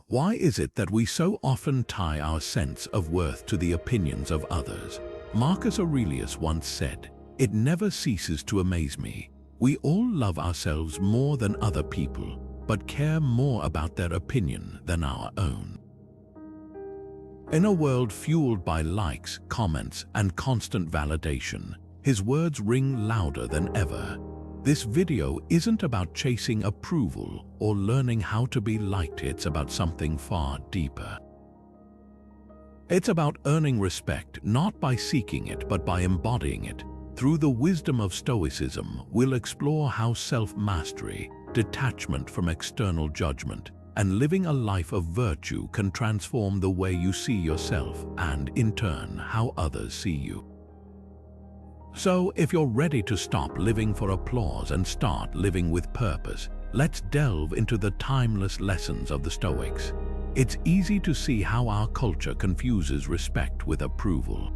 Why is it that we so often tie our sense of worth to the opinions of others? Marcus Aurelius once said, "It never ceases to amaze me. We all love ourselves more than other people, but care more about their opinion than our own." In a world fueled by likes, comments, and constant validation, his words ring louder than ever. This video isn't about chasing approval or learning how to be liked. It's about something far deeper. It's about earning respect, not by seeking it, but by embodying it. Through the wisdom of Stoicism, we'll explore how self-mastery, detachment from external judgment, and living a life of virtue can transform the way you see yourself and, in turn, how others see you. So, if you're ready to stop living for applause and start living with purpose, let's delve into the timeless lessons of the Stoics. It's easy to see how our culture confuses respect with approval.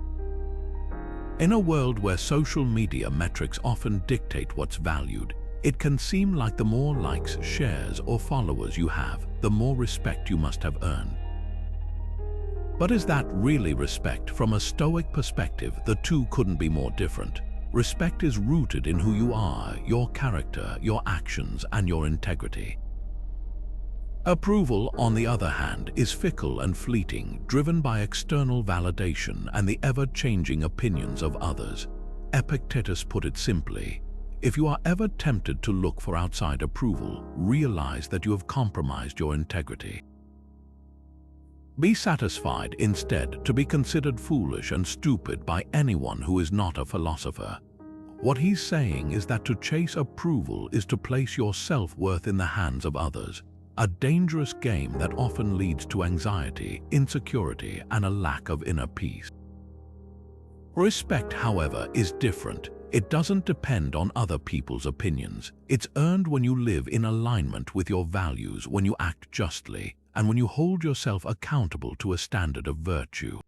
In a world where social media metrics often dictate what's valued, it can seem like the more likes, shares, or followers you have, the more respect you must have earned. But is that really respect? From a Stoic perspective, the two couldn't be more different. Respect is rooted in who you are, your character, your actions, and your integrity. Approval, on the other hand, is fickle and fleeting, driven by external validation and the ever-changing opinions of others. Epictetus put it simply, "If you are ever tempted to look for outside approval, realize that you have compromised your integrity. Be satisfied instead to be considered foolish and stupid by anyone who is not a philosopher." What he's saying is that to chase approval is to place your self-worth in the hands of others, a dangerous game that often leads to anxiety, insecurity, and a lack of inner peace. Respect, however, is different. It doesn't depend on other people's opinions. It's earned when you live in alignment with your values, when you act justly, and when you hold yourself accountable to a standard of virtue.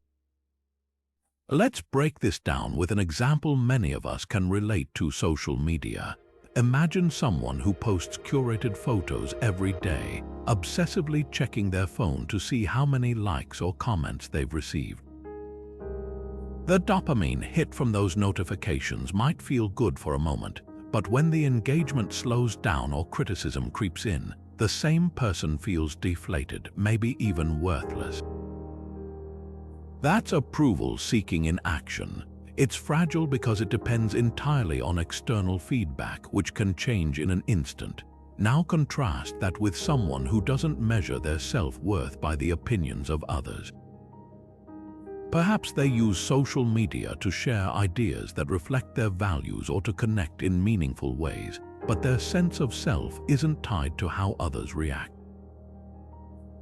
Let's break this down with an example many of us can relate to: social media. Imagine someone who posts curated photos every day, obsessively checking their phone to see how many likes or comments they've received. The dopamine hit from those notifications might feel good for a moment, but when the engagement slows down or criticism creeps in, the same person feels deflated, maybe even worthless. That's approval seeking in action. It's fragile because it depends entirely on external feedback, which can change in an instant. Now contrast that with someone who doesn't measure their self-worth by the opinions of others. Perhaps they use social media to share ideas that reflect their values or to connect in meaningful ways, but their sense of self isn't tied to how others react.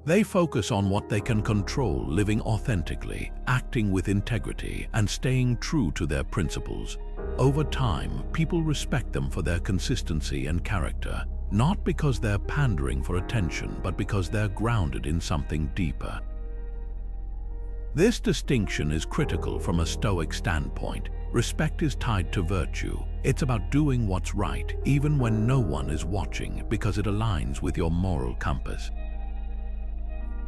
They focus on what they can control, living authentically, acting with integrity, and staying true to their principles. Over time, people respect them for their consistency and character, not because they're pandering for attention, but because they're grounded in something deeper. This distinction is critical from a Stoic standpoint. Respect is tied to virtue. It's about doing what's right, even when no one is watching, because it aligns with your moral compass.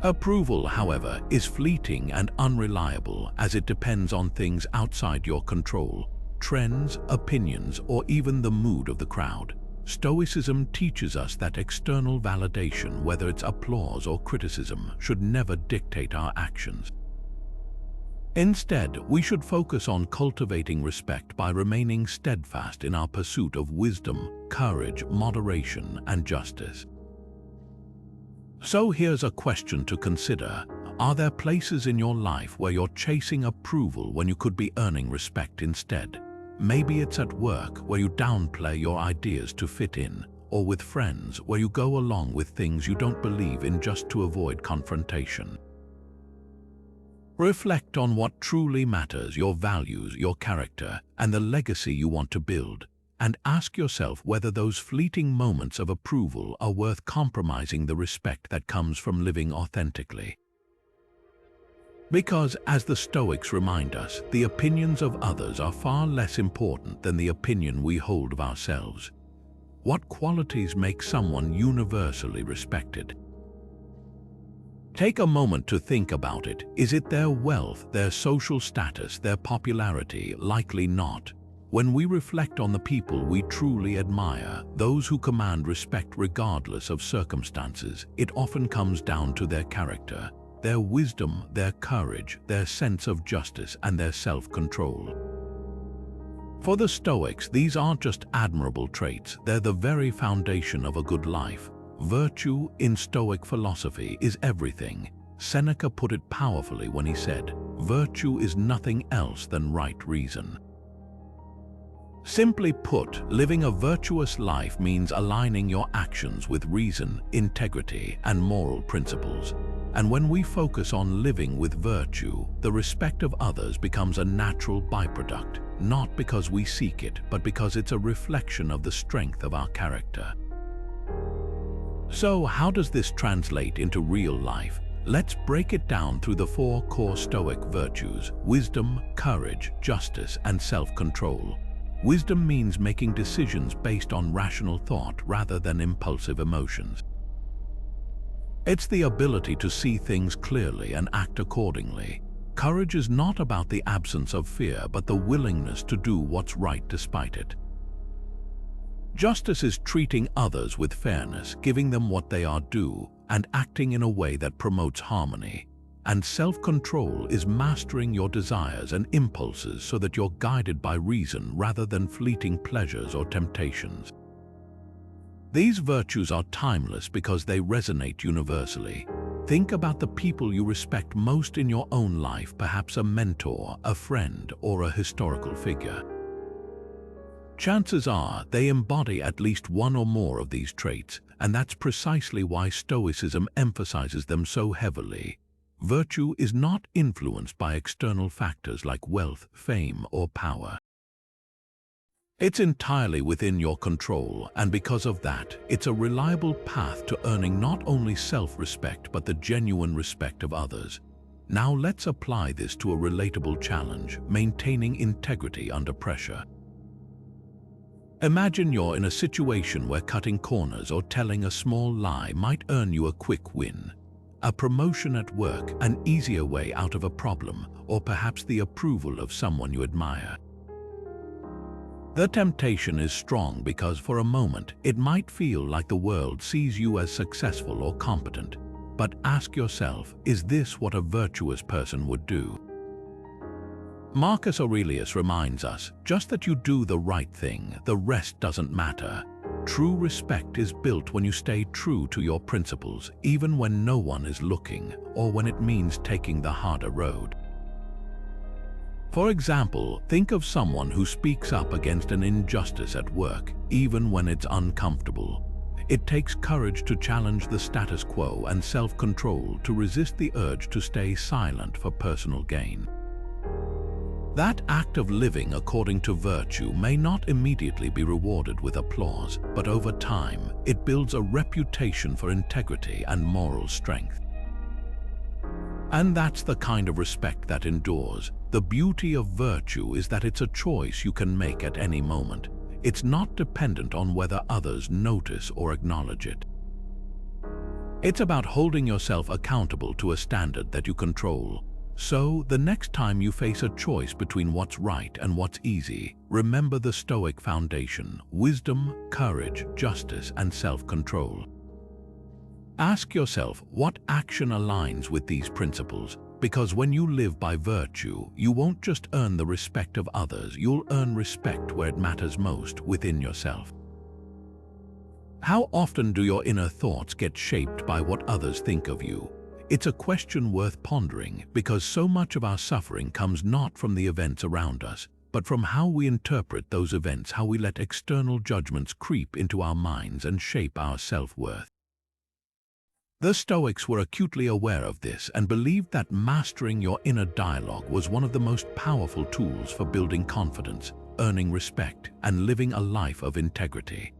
Approval, however, is fleeting and unreliable, as it depends on things outside your control: trends, opinions, or even the mood of the crowd. Stoicism teaches us that external validation, whether it's applause or criticism, should never dictate our actions. Instead, we should focus on cultivating respect by remaining steadfast in our pursuit of wisdom, courage, moderation, and justice. So here's a question to consider. Are there places in your life where you're chasing approval when you could be earning respect instead? Maybe it's at work, where you downplay your ideas to fit in, or with friends, where you go along with things you don't believe in just to avoid confrontation. Reflect on what truly matters: your values, your character, and the legacy you want to build. And ask yourself whether those fleeting moments of approval are worth compromising the respect that comes from living authentically. Because, as the Stoics remind us, the opinions of others are far less important than the opinion we hold of ourselves. What qualities make someone universally respected? Take a moment to think about it. Is it their wealth, their social status, their popularity? Likely not. When we reflect on the people we truly admire, those who command respect regardless of circumstances, it often comes down to their character, their wisdom, their courage, their sense of justice, and their self-control. For the Stoics, these aren't just admirable traits, they're the very foundation of a good life. Virtue in Stoic philosophy is everything. Seneca put it powerfully when he said, "Virtue is nothing else than right reason." Simply put, living a virtuous life means aligning your actions with reason, integrity, and moral principles. And when we focus on living with virtue, the respect of others becomes a natural byproduct, not because we seek it, but because it's a reflection of the strength of our character. So, how does this translate into real life? Let's break it down through the 4 core Stoic virtues: wisdom, courage, justice, and self-control. Wisdom means making decisions based on rational thought rather than impulsive emotions. It's the ability to see things clearly and act accordingly. Courage is not about the absence of fear, but the willingness to do what's right despite it. Justice is treating others with fairness, giving them what they are due, and acting in a way that promotes harmony. And self-control is mastering your desires and impulses so that you're guided by reason rather than fleeting pleasures or temptations. These virtues are timeless because they resonate universally. Think about the people you respect most in your own life, perhaps a mentor, a friend, or a historical figure. Chances are they embody at least one or more of these traits, and that's precisely why Stoicism emphasizes them so heavily. Virtue is not influenced by external factors like wealth, fame, or power. It's entirely within your control, and because of that, it's a reliable path to earning not only self-respect but the genuine respect of others. Now let's apply this to a relatable challenge: maintaining integrity under pressure. Imagine you're in a situation where cutting corners or telling a small lie might earn you a quick win. A promotion at work, an easier way out of a problem, or perhaps the approval of someone you admire. The temptation is strong because for a moment it might feel like the world sees you as successful or competent. But ask yourself, is this what a virtuous person would do? Marcus Aurelius reminds us, just that you do the right thing, the rest doesn't matter. True respect is built when you stay true to your principles, even when no one is looking, or when it means taking the harder road. For example, think of someone who speaks up against an injustice at work, even when it's uncomfortable. It takes courage to challenge the status quo and self-control to resist the urge to stay silent for personal gain. That act of living according to virtue may not immediately be rewarded with applause, but over time, it builds a reputation for integrity and moral strength. And that's the kind of respect that endures. The beauty of virtue is that it's a choice you can make at any moment. It's not dependent on whether others notice or acknowledge it. It's about holding yourself accountable to a standard that you control. So, the next time you face a choice between what's right and what's easy, remember the Stoic foundation: wisdom, courage, justice, and self-control. Ask yourself, what action aligns with these principles? Because when you live by virtue, you won't just earn the respect of others, you'll earn respect where it matters most, within yourself. How often do your inner thoughts get shaped by what others think of you? It's a question worth pondering, because so much of our suffering comes not from the events around us, but from how we interpret those events, how we let external judgments creep into our minds and shape our self-worth. The Stoics were acutely aware of this and believed that mastering your inner dialogue was one of the most powerful tools for building confidence, earning respect, and living a life of integrity.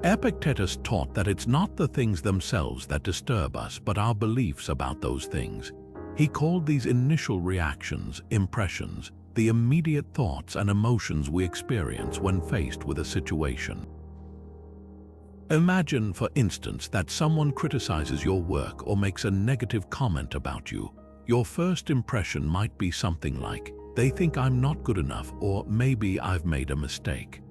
Epictetus taught that it's not the things themselves that disturb us, but our beliefs about those things. He called these initial reactions, impressions, the immediate thoughts and emotions we experience when faced with a situation. Imagine, for instance, that someone criticizes your work or makes a negative comment about you. Your first impression might be something like, "They think I'm not good enough," or "Maybe I've made a mistake."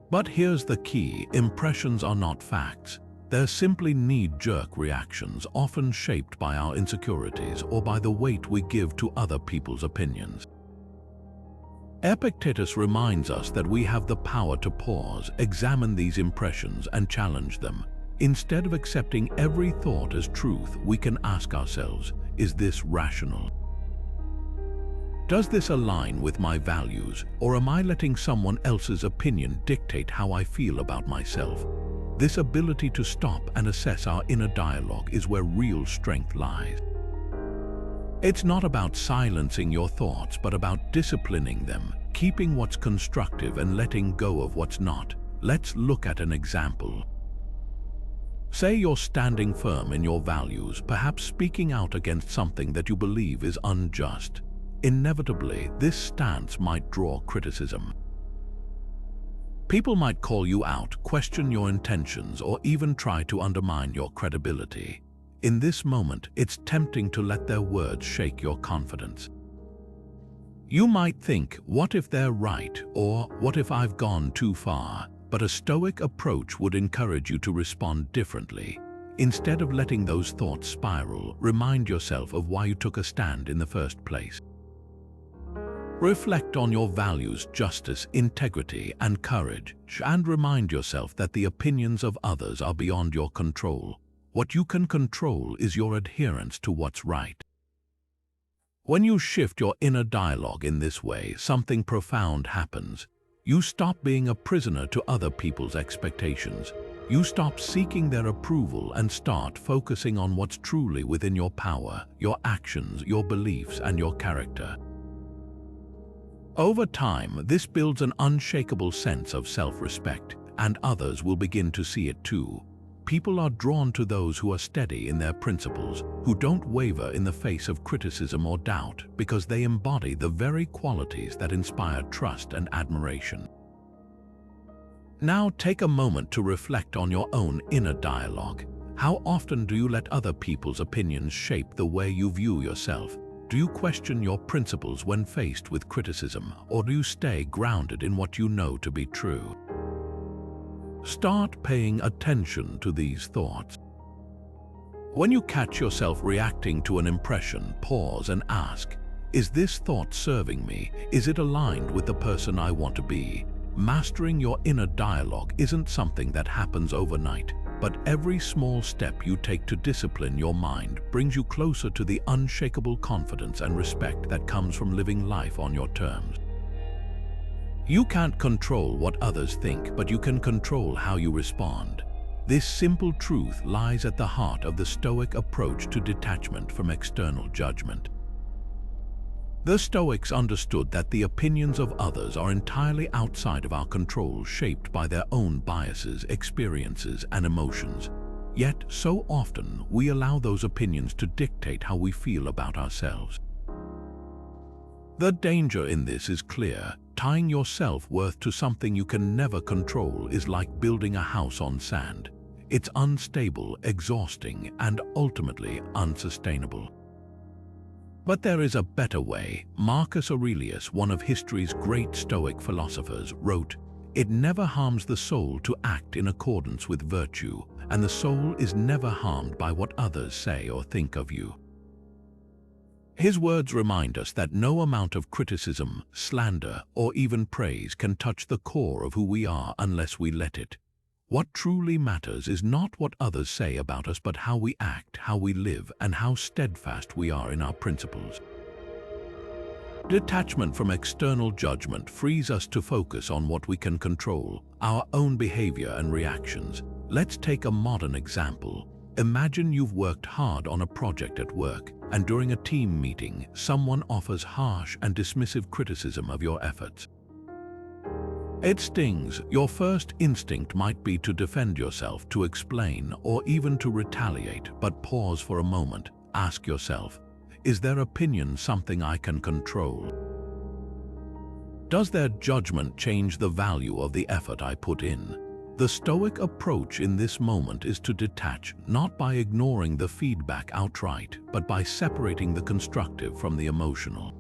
But here's the key: impressions are not facts. They're simply knee-jerk reactions, often shaped by our insecurities or by the weight we give to other people's opinions. Epictetus reminds us that we have the power to pause, examine these impressions, and challenge them. Instead of accepting every thought as truth, we can ask ourselves, is this rational? Does this align with my values, or am I letting someone else's opinion dictate how I feel about myself? This ability to stop and assess our inner dialogue is where real strength lies. It's not about silencing your thoughts, but about disciplining them, keeping what's constructive and letting go of what's not. Let's look at an example. Say you're standing firm in your values, perhaps speaking out against something that you believe is unjust. Inevitably, this stance might draw criticism. People might call you out, question your intentions, or even try to undermine your credibility. In this moment, it's tempting to let their words shake your confidence. You might think, "What if they're right?" or "What if I've gone too far?" But a Stoic approach would encourage you to respond differently. Instead of letting those thoughts spiral, remind yourself of why you took a stand in the first place. Reflect on your values: justice, integrity, and courage, and remind yourself that the opinions of others are beyond your control. What you can control is your adherence to what's right. When you shift your inner dialogue in this way, something profound happens. You stop being a prisoner to other people's expectations. You stop seeking their approval and start focusing on what's truly within your power, your actions, your beliefs, and your character. Over time, this builds an unshakable sense of self-respect, and others will begin to see it too. People are drawn to those who are steady in their principles, who don't waver in the face of criticism or doubt, because they embody the very qualities that inspire trust and admiration. Now take a moment to reflect on your own inner dialogue. How often do you let other people's opinions shape the way you view yourself? Do you question your principles when faced with criticism, or do you stay grounded in what you know to be true? Start paying attention to these thoughts. When you catch yourself reacting to an impression, pause and ask, is this thought serving me? Is it aligned with the person I want to be? Mastering your inner dialogue isn't something that happens overnight, but every small step you take to discipline your mind brings you closer to the unshakable confidence and respect that comes from living life on your terms. You can't control what others think, but you can control how you respond. This simple truth lies at the heart of the Stoic approach to detachment from external judgment. The Stoics understood that the opinions of others are entirely outside of our control, shaped by their own biases, experiences, and emotions. Yet, so often, we allow those opinions to dictate how we feel about ourselves. The danger in this is clear. Tying your self-worth to something you can never control is like building a house on sand. It's unstable, exhausting, and ultimately unsustainable. But there is a better way. Marcus Aurelius, one of history's great Stoic philosophers, wrote, "It never harms the soul to act in accordance with virtue, and the soul is never harmed by what others say or think of you." His words remind us that no amount of criticism, slander, or even praise can touch the core of who we are unless we let it. What truly matters is not what others say about us, but how we act, how we live, and how steadfast we are in our principles. Detachment from external judgment frees us to focus on what we can control, our own behavior and reactions. Let's take a modern example. Imagine you've worked hard on a project at work, and during a team meeting, someone offers harsh and dismissive criticism of your efforts. It stings. Your first instinct might be to defend yourself, to explain, or even to retaliate, but pause for a moment. Ask yourself, is their opinion something I can control? Does their judgment change the value of the effort I put in? The Stoic approach in this moment is to detach, not by ignoring the feedback outright, but by separating the constructive from the emotional.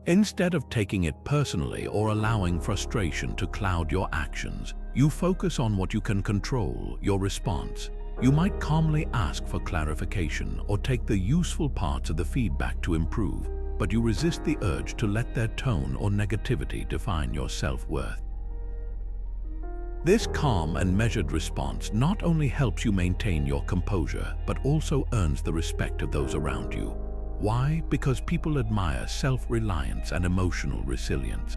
Instead of taking it personally or allowing frustration to cloud your actions, you focus on what you can control, your response. You might calmly ask for clarification or take the useful parts of the feedback to improve, but you resist the urge to let their tone or negativity define your self-worth. This calm and measured response not only helps you maintain your composure, but also earns the respect of those around you. Why? Because people admire self-reliance and emotional resilience.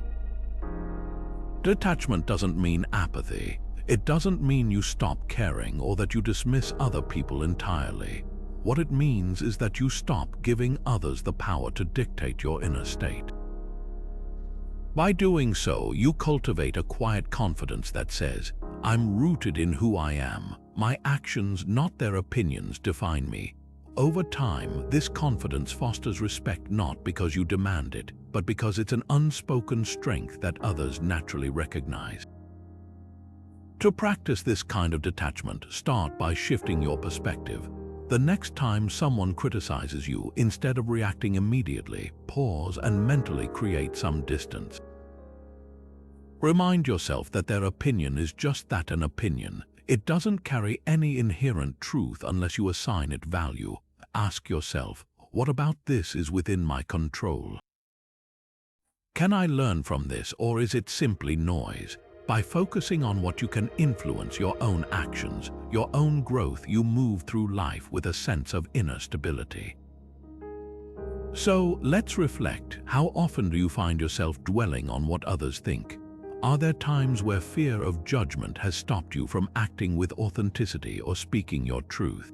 Detachment doesn't mean apathy. It doesn't mean you stop caring or that you dismiss other people entirely. What it means is that you stop giving others the power to dictate your inner state. By doing so, you cultivate a quiet confidence that says, "I'm rooted in who I am. My actions, not their opinions, define me." Over time, this confidence fosters respect not because you demand it, but because it's an unspoken strength that others naturally recognize. To practice this kind of detachment, start by shifting your perspective. The next time someone criticizes you, instead of reacting immediately, pause and mentally create some distance. Remind yourself that their opinion is just that, an opinion. It doesn't carry any inherent truth unless you assign it value. Ask yourself, what about this is within my control? Can I learn from this, or is it simply noise? By focusing on what you can influence, your own actions, your own growth, you move through life with a sense of inner stability. So let's reflect. How often do you find yourself dwelling on what others think? Are there times where fear of judgment has stopped you from acting with authenticity or speaking your truth?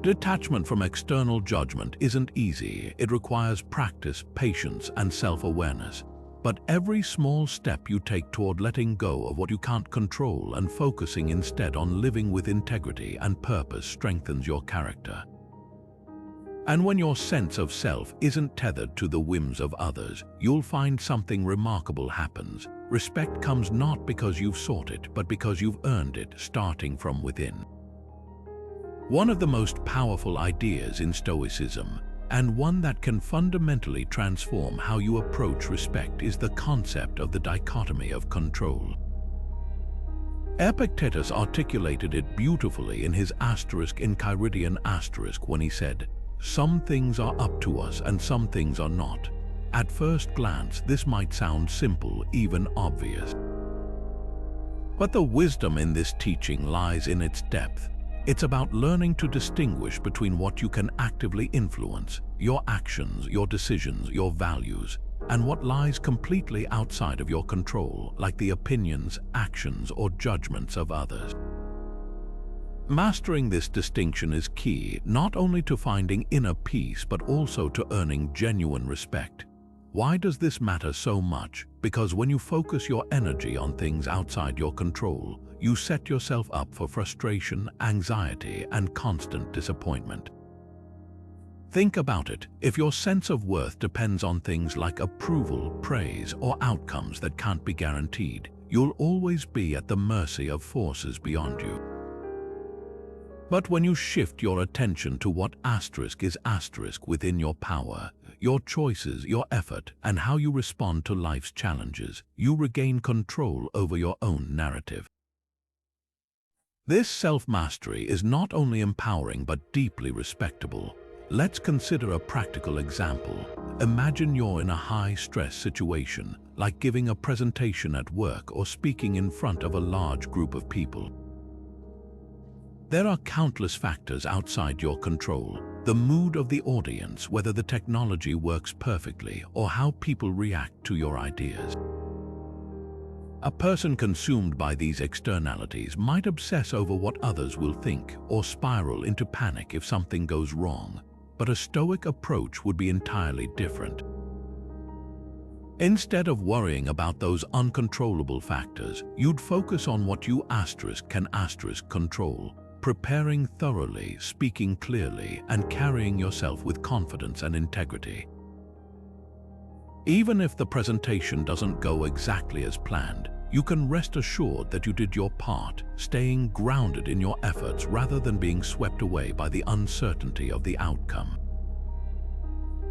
Detachment from external judgment isn't easy. It requires practice, patience, and self-awareness. But every small step you take toward letting go of what you can't control and focusing instead on living with integrity and purpose strengthens your character. And when your sense of self isn't tethered to the whims of others, you'll find something remarkable happens. Respect comes not because you've sought it, but because you've earned it, starting from within. One of the most powerful ideas in Stoicism, and one that can fundamentally transform how you approach respect, is the concept of the dichotomy of control. Epictetus articulated it beautifully in his Enchiridion when he said, "Some things are up to us and some things are not." At first glance, this might sound simple, even obvious. But the wisdom in this teaching lies in its depth. It's about learning to distinguish between what you can actively influence, your actions, your decisions, your values, and what lies completely outside of your control, like the opinions, actions, or judgments of others. Mastering this distinction is key, not only to finding inner peace, but also to earning genuine respect. Why does this matter so much? Because when you focus your energy on things outside your control, you set yourself up for frustration, anxiety, and constant disappointment. Think about it. If your sense of worth depends on things like approval, praise, or outcomes that can't be guaranteed, you'll always be at the mercy of forces beyond you. But when you shift your attention to what is within your power, your choices, your effort, and how you respond to life's challenges, you regain control over your own narrative. This self-mastery is not only empowering but deeply respectable. Let's consider a practical example. Imagine you're in a high-stress situation, like giving a presentation at work or speaking in front of a large group of people. There are countless factors outside your control: the mood of the audience, whether the technology works perfectly, or how people react to your ideas. A person consumed by these externalities might obsess over what others will think or spiral into panic if something goes wrong. But a Stoic approach would be entirely different. Instead of worrying about those uncontrollable factors, you'd focus on what you can control, preparing thoroughly, speaking clearly, and carrying yourself with confidence and integrity. Even if the presentation doesn't go exactly as planned, you can rest assured that you did your part, staying grounded in your efforts rather than being swept away by the uncertainty of the outcome.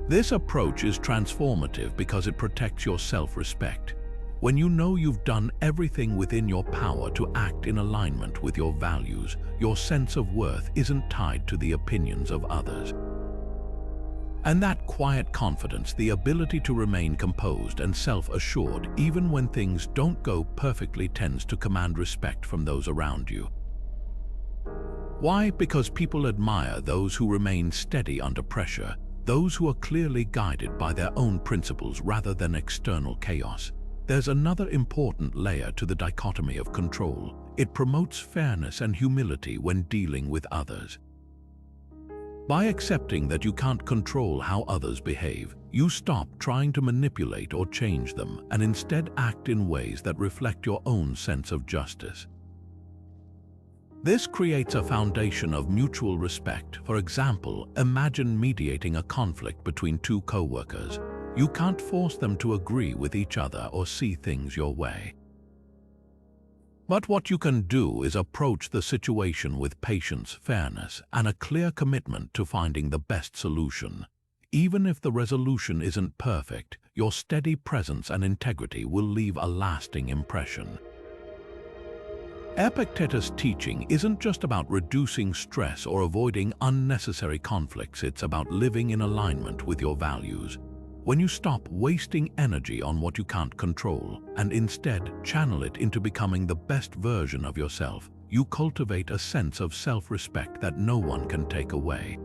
This approach is transformative because it protects your self-respect. When you know you've done everything within your power to act in alignment with your values, your sense of worth isn't tied to the opinions of others. And that quiet confidence, the ability to remain composed and self-assured even when things don't go perfectly, tends to command respect from those around you. Why? Because people admire those who remain steady under pressure, those who are clearly guided by their own principles rather than external chaos. There's another important layer to the dichotomy of control. It promotes fairness and humility when dealing with others. By accepting that you can't control how others behave, you stop trying to manipulate or change them and instead act in ways that reflect your own sense of justice. This creates a foundation of mutual respect. For example, imagine mediating a conflict between two co-workers. You can't force them to agree with each other or see things your way. But what you can do is approach the situation with patience, fairness, and a clear commitment to finding the best solution. Even if the resolution isn't perfect, your steady presence and integrity will leave a lasting impression. Epictetus' teaching isn't just about reducing stress or avoiding unnecessary conflicts, it's about living in alignment with your values. When you stop wasting energy on what you can't control and instead channel it into becoming the best version of yourself, you cultivate a sense of self-respect that no one can take away.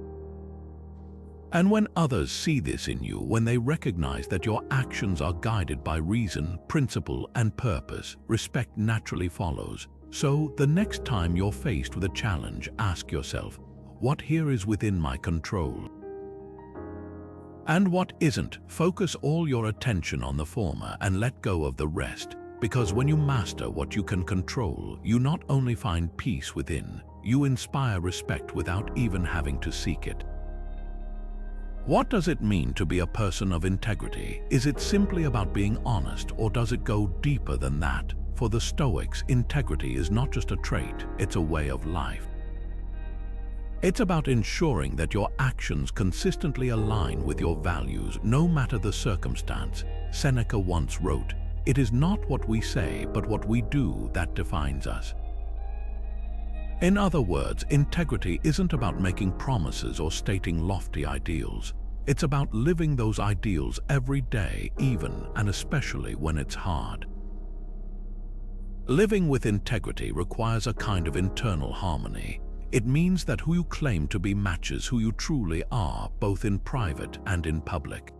And when others see this in you, when they recognize that your actions are guided by reason, principle, and purpose, respect naturally follows. So, the next time you're faced with a challenge, ask yourself, what here is within my control? And what isn't? Focus all your attention on the former and let go of the rest, because when you master what you can control, you not only find peace within, you inspire respect without even having to seek it. What does it mean to be a person of integrity? Is it simply about being honest, or does it go deeper than that? For the Stoics, integrity is not just a trait, it's a way of life. It's about ensuring that your actions consistently align with your values, no matter the circumstance. Seneca once wrote, "It is not what we say, but what we do that defines us." In other words, integrity isn't about making promises or stating lofty ideals. It's about living those ideals every day, even and especially when it's hard. Living with integrity requires a kind of internal harmony. It means that who you claim to be matches who you truly are, both in private and in public.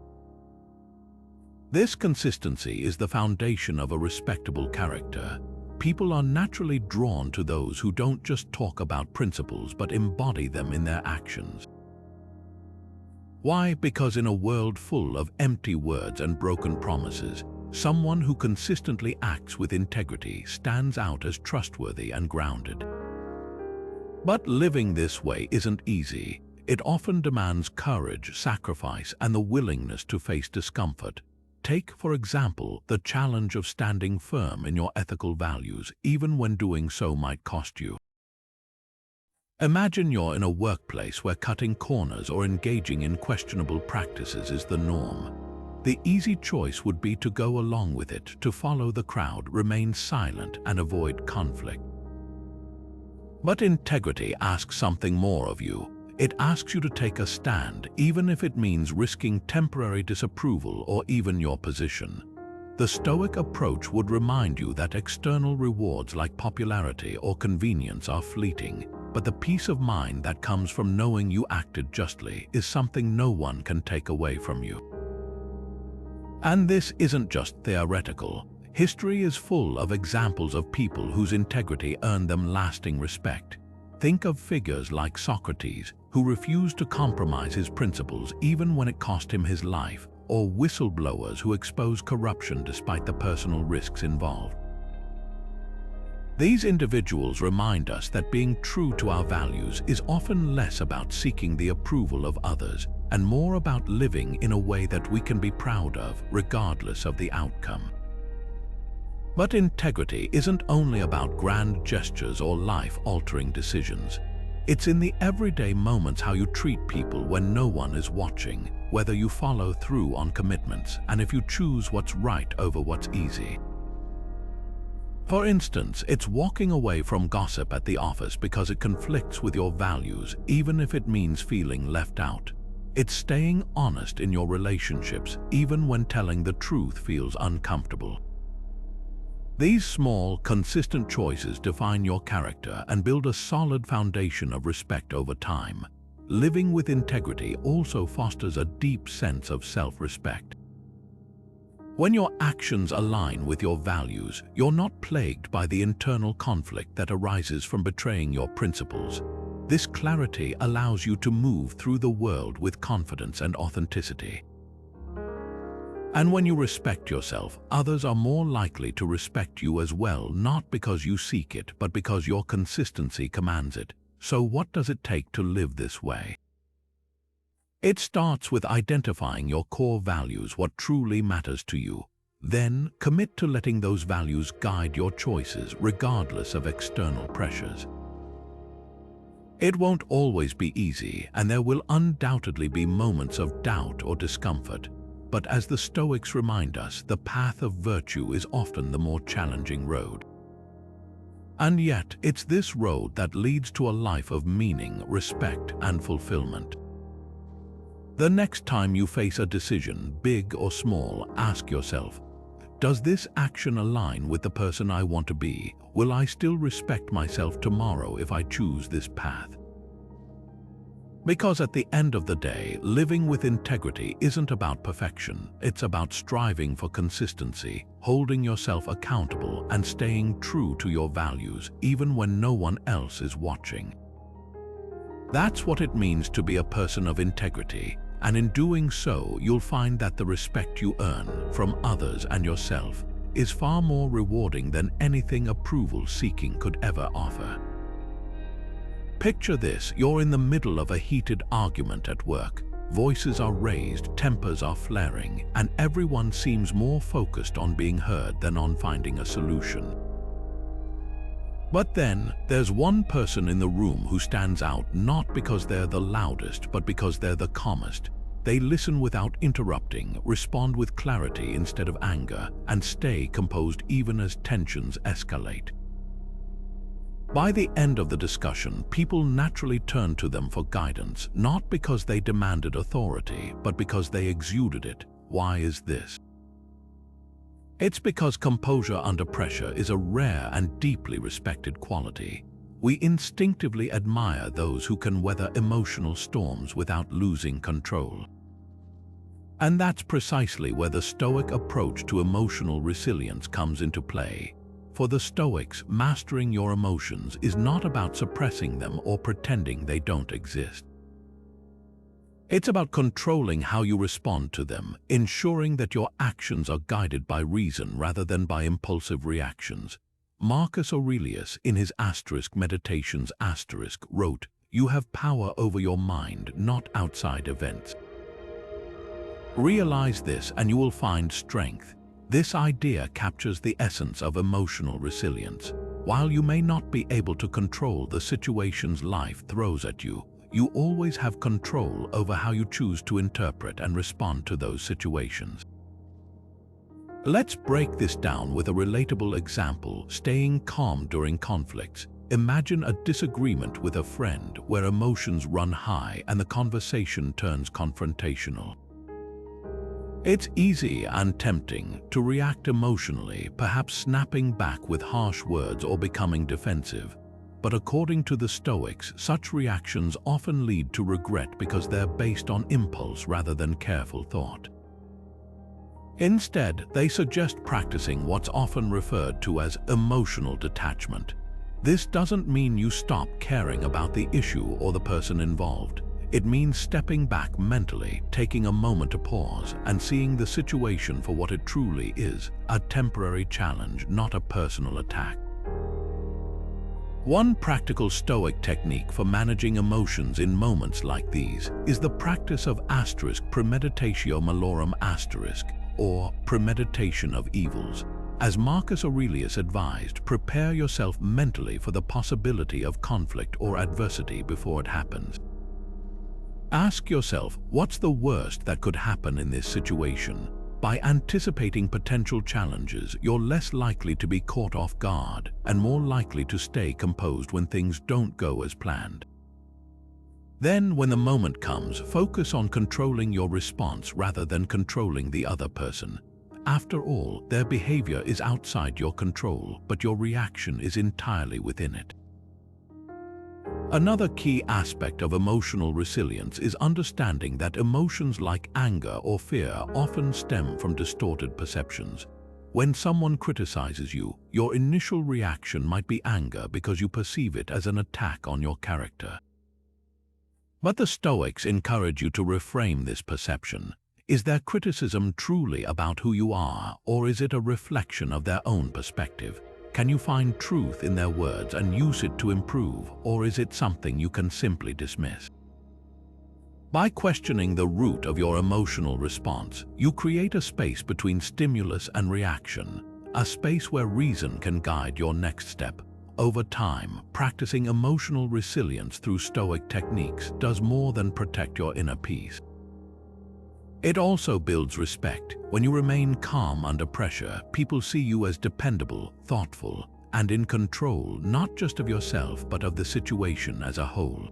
This consistency is the foundation of a respectable character. People are naturally drawn to those who don't just talk about principles but embody them in their actions. Why? Because in a world full of empty words and broken promises, someone who consistently acts with integrity stands out as trustworthy and grounded. But living this way isn't easy. It often demands courage, sacrifice, and the willingness to face discomfort. Take, for example, the challenge of standing firm in your ethical values, even when doing so might cost you. Imagine you're in a workplace where cutting corners or engaging in questionable practices is the norm. The easy choice would be to go along with it, to follow the crowd, remain silent, and avoid conflict. But integrity asks something more of you. It asks you to take a stand, even if it means risking temporary disapproval or even your position. The Stoic approach would remind you that external rewards like popularity or convenience are fleeting, but the peace of mind that comes from knowing you acted justly is something no one can take away from you. And this isn't just theoretical. History is full of examples of people whose integrity earned them lasting respect. Think of figures like Socrates, who refused to compromise his principles even when it cost him his life, or whistleblowers who expose corruption despite the personal risks involved. These individuals remind us that being true to our values is often less about seeking the approval of others and more about living in a way that we can be proud of, regardless of the outcome. But integrity isn't only about grand gestures or life-altering decisions. It's in the everyday moments, how you treat people when no one is watching, whether you follow through on commitments, and if you choose what's right over what's easy. For instance, it's walking away from gossip at the office because it conflicts with your values, even if it means feeling left out. It's staying honest in your relationships, even when telling the truth feels uncomfortable. These small, consistent choices define your character and build a solid foundation of respect over time. Living with integrity also fosters a deep sense of self-respect. When your actions align with your values, you're not plagued by the internal conflict that arises from betraying your principles. This clarity allows you to move through the world with confidence and authenticity. And when you respect yourself, others are more likely to respect you as well, not because you seek it, but because your consistency commands it. So what does it take to live this way? It starts with identifying your core values, what truly matters to you. Then, commit to letting those values guide your choices, regardless of external pressures. It won't always be easy, and there will undoubtedly be moments of doubt or discomfort. But as the Stoics remind us, the path of virtue is often the more challenging road. And yet, it's this road that leads to a life of meaning, respect, and fulfillment. The next time you face a decision, big or small, ask yourself, does this action align with the person I want to be? Will I still respect myself tomorrow if I choose this path? Because at the end of the day, living with integrity isn't about perfection. It's about striving for consistency, holding yourself accountable, and staying true to your values, even when no one else is watching. That's what it means to be a person of integrity. And in doing so, you'll find that the respect you earn from others and yourself is far more rewarding than anything approval-seeking could ever offer. Picture this: you're in the middle of a heated argument at work. Voices are raised, tempers are flaring, and everyone seems more focused on being heard than on finding a solution. But then, there's one person in the room who stands out, not because they're the loudest, but because they're the calmest. They listen without interrupting, respond with clarity instead of anger, and stay composed even as tensions escalate. By the end of the discussion, people naturally turn to them for guidance, not because they demanded authority, but because they exuded it. Why is this? It's because composure under pressure is a rare and deeply respected quality. We instinctively admire those who can weather emotional storms without losing control. And that's precisely where the Stoic approach to emotional resilience comes into play. For the Stoics, mastering your emotions is not about suppressing them or pretending they don't exist. It's about controlling how you respond to them, ensuring that your actions are guided by reason rather than by impulsive reactions. Marcus Aurelius, in his Meditations wrote, "You have power over your mind, not outside events." Realize this and you will find strength. This idea captures the essence of emotional resilience. While you may not be able to control the situations life throws at you, you always have control over how you choose to interpret and respond to those situations. Let's break this down with a relatable example: staying calm during conflicts. Imagine a disagreement with a friend where emotions run high and the conversation turns confrontational. It's easy and tempting to react emotionally, perhaps snapping back with harsh words or becoming defensive. But according to the Stoics, such reactions often lead to regret because they're based on impulse rather than careful thought. Instead, they suggest practicing what's often referred to as emotional detachment. This doesn't mean you stop caring about the issue or the person involved. It means stepping back mentally, taking a moment to pause, and seeing the situation for what it truly is: a temporary challenge, not a personal attack. One practical Stoic technique for managing emotions in moments like these is the practice of premeditatio malorum, or premeditation of evils. As Marcus Aurelius advised, prepare yourself mentally for the possibility of conflict or adversity before it happens. Ask yourself, what's the worst that could happen in this situation? By anticipating potential challenges, you're less likely to be caught off guard and more likely to stay composed when things don't go as planned. Then, when the moment comes, focus on controlling your response rather than controlling the other person. After all, their behavior is outside your control, but your reaction is entirely within it. Another key aspect of emotional resilience is understanding that emotions like anger or fear often stem from distorted perceptions. When someone criticizes you, your initial reaction might be anger because you perceive it as an attack on your character. But the Stoics encourage you to reframe this perception. Is their criticism truly about who you are, or is it a reflection of their own perspective? Can you find truth in their words and use it to improve, or is it something you can simply dismiss? By questioning the root of your emotional response, you create a space between stimulus and reaction, a space where reason can guide your next step. Over time, practicing emotional resilience through Stoic techniques does more than protect your inner peace. It also builds respect. When you remain calm under pressure, people see you as dependable, thoughtful, and in control not just of yourself but of the situation as a whole.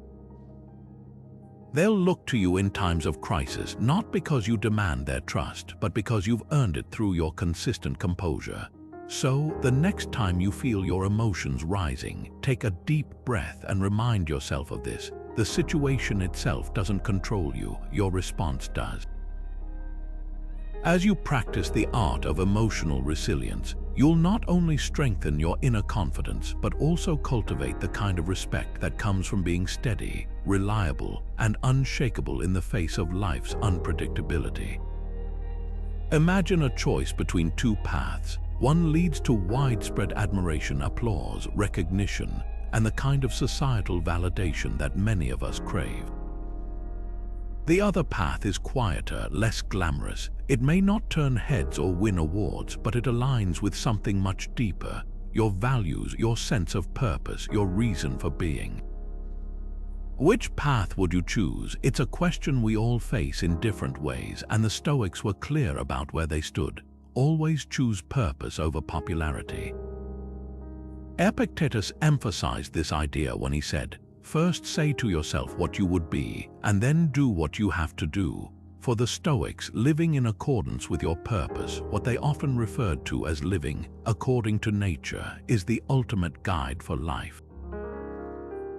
They'll look to you in times of crisis not because you demand their trust, but because you've earned it through your consistent composure. So, the next time you feel your emotions rising, take a deep breath and remind yourself of this. The situation itself doesn't control you, your response does. As you practice the art of emotional resilience, you'll not only strengthen your inner confidence, but also cultivate the kind of respect that comes from being steady, reliable, and unshakable in the face of life's unpredictability. Imagine a choice between two paths. One leads to widespread admiration, applause, recognition, and the kind of societal validation that many of us crave. The other path is quieter, less glamorous. It may not turn heads or win awards, but it aligns with something much deeper: your values, your sense of purpose, your reason for being. Which path would you choose? It's a question we all face in different ways, and the Stoics were clear about where they stood. Always choose purpose over popularity. Epictetus emphasized this idea when he said, "First say to yourself what you would be, and then do what you have to do." For the Stoics, living in accordance with your purpose, what they often referred to as living according to nature, is the ultimate guide for life.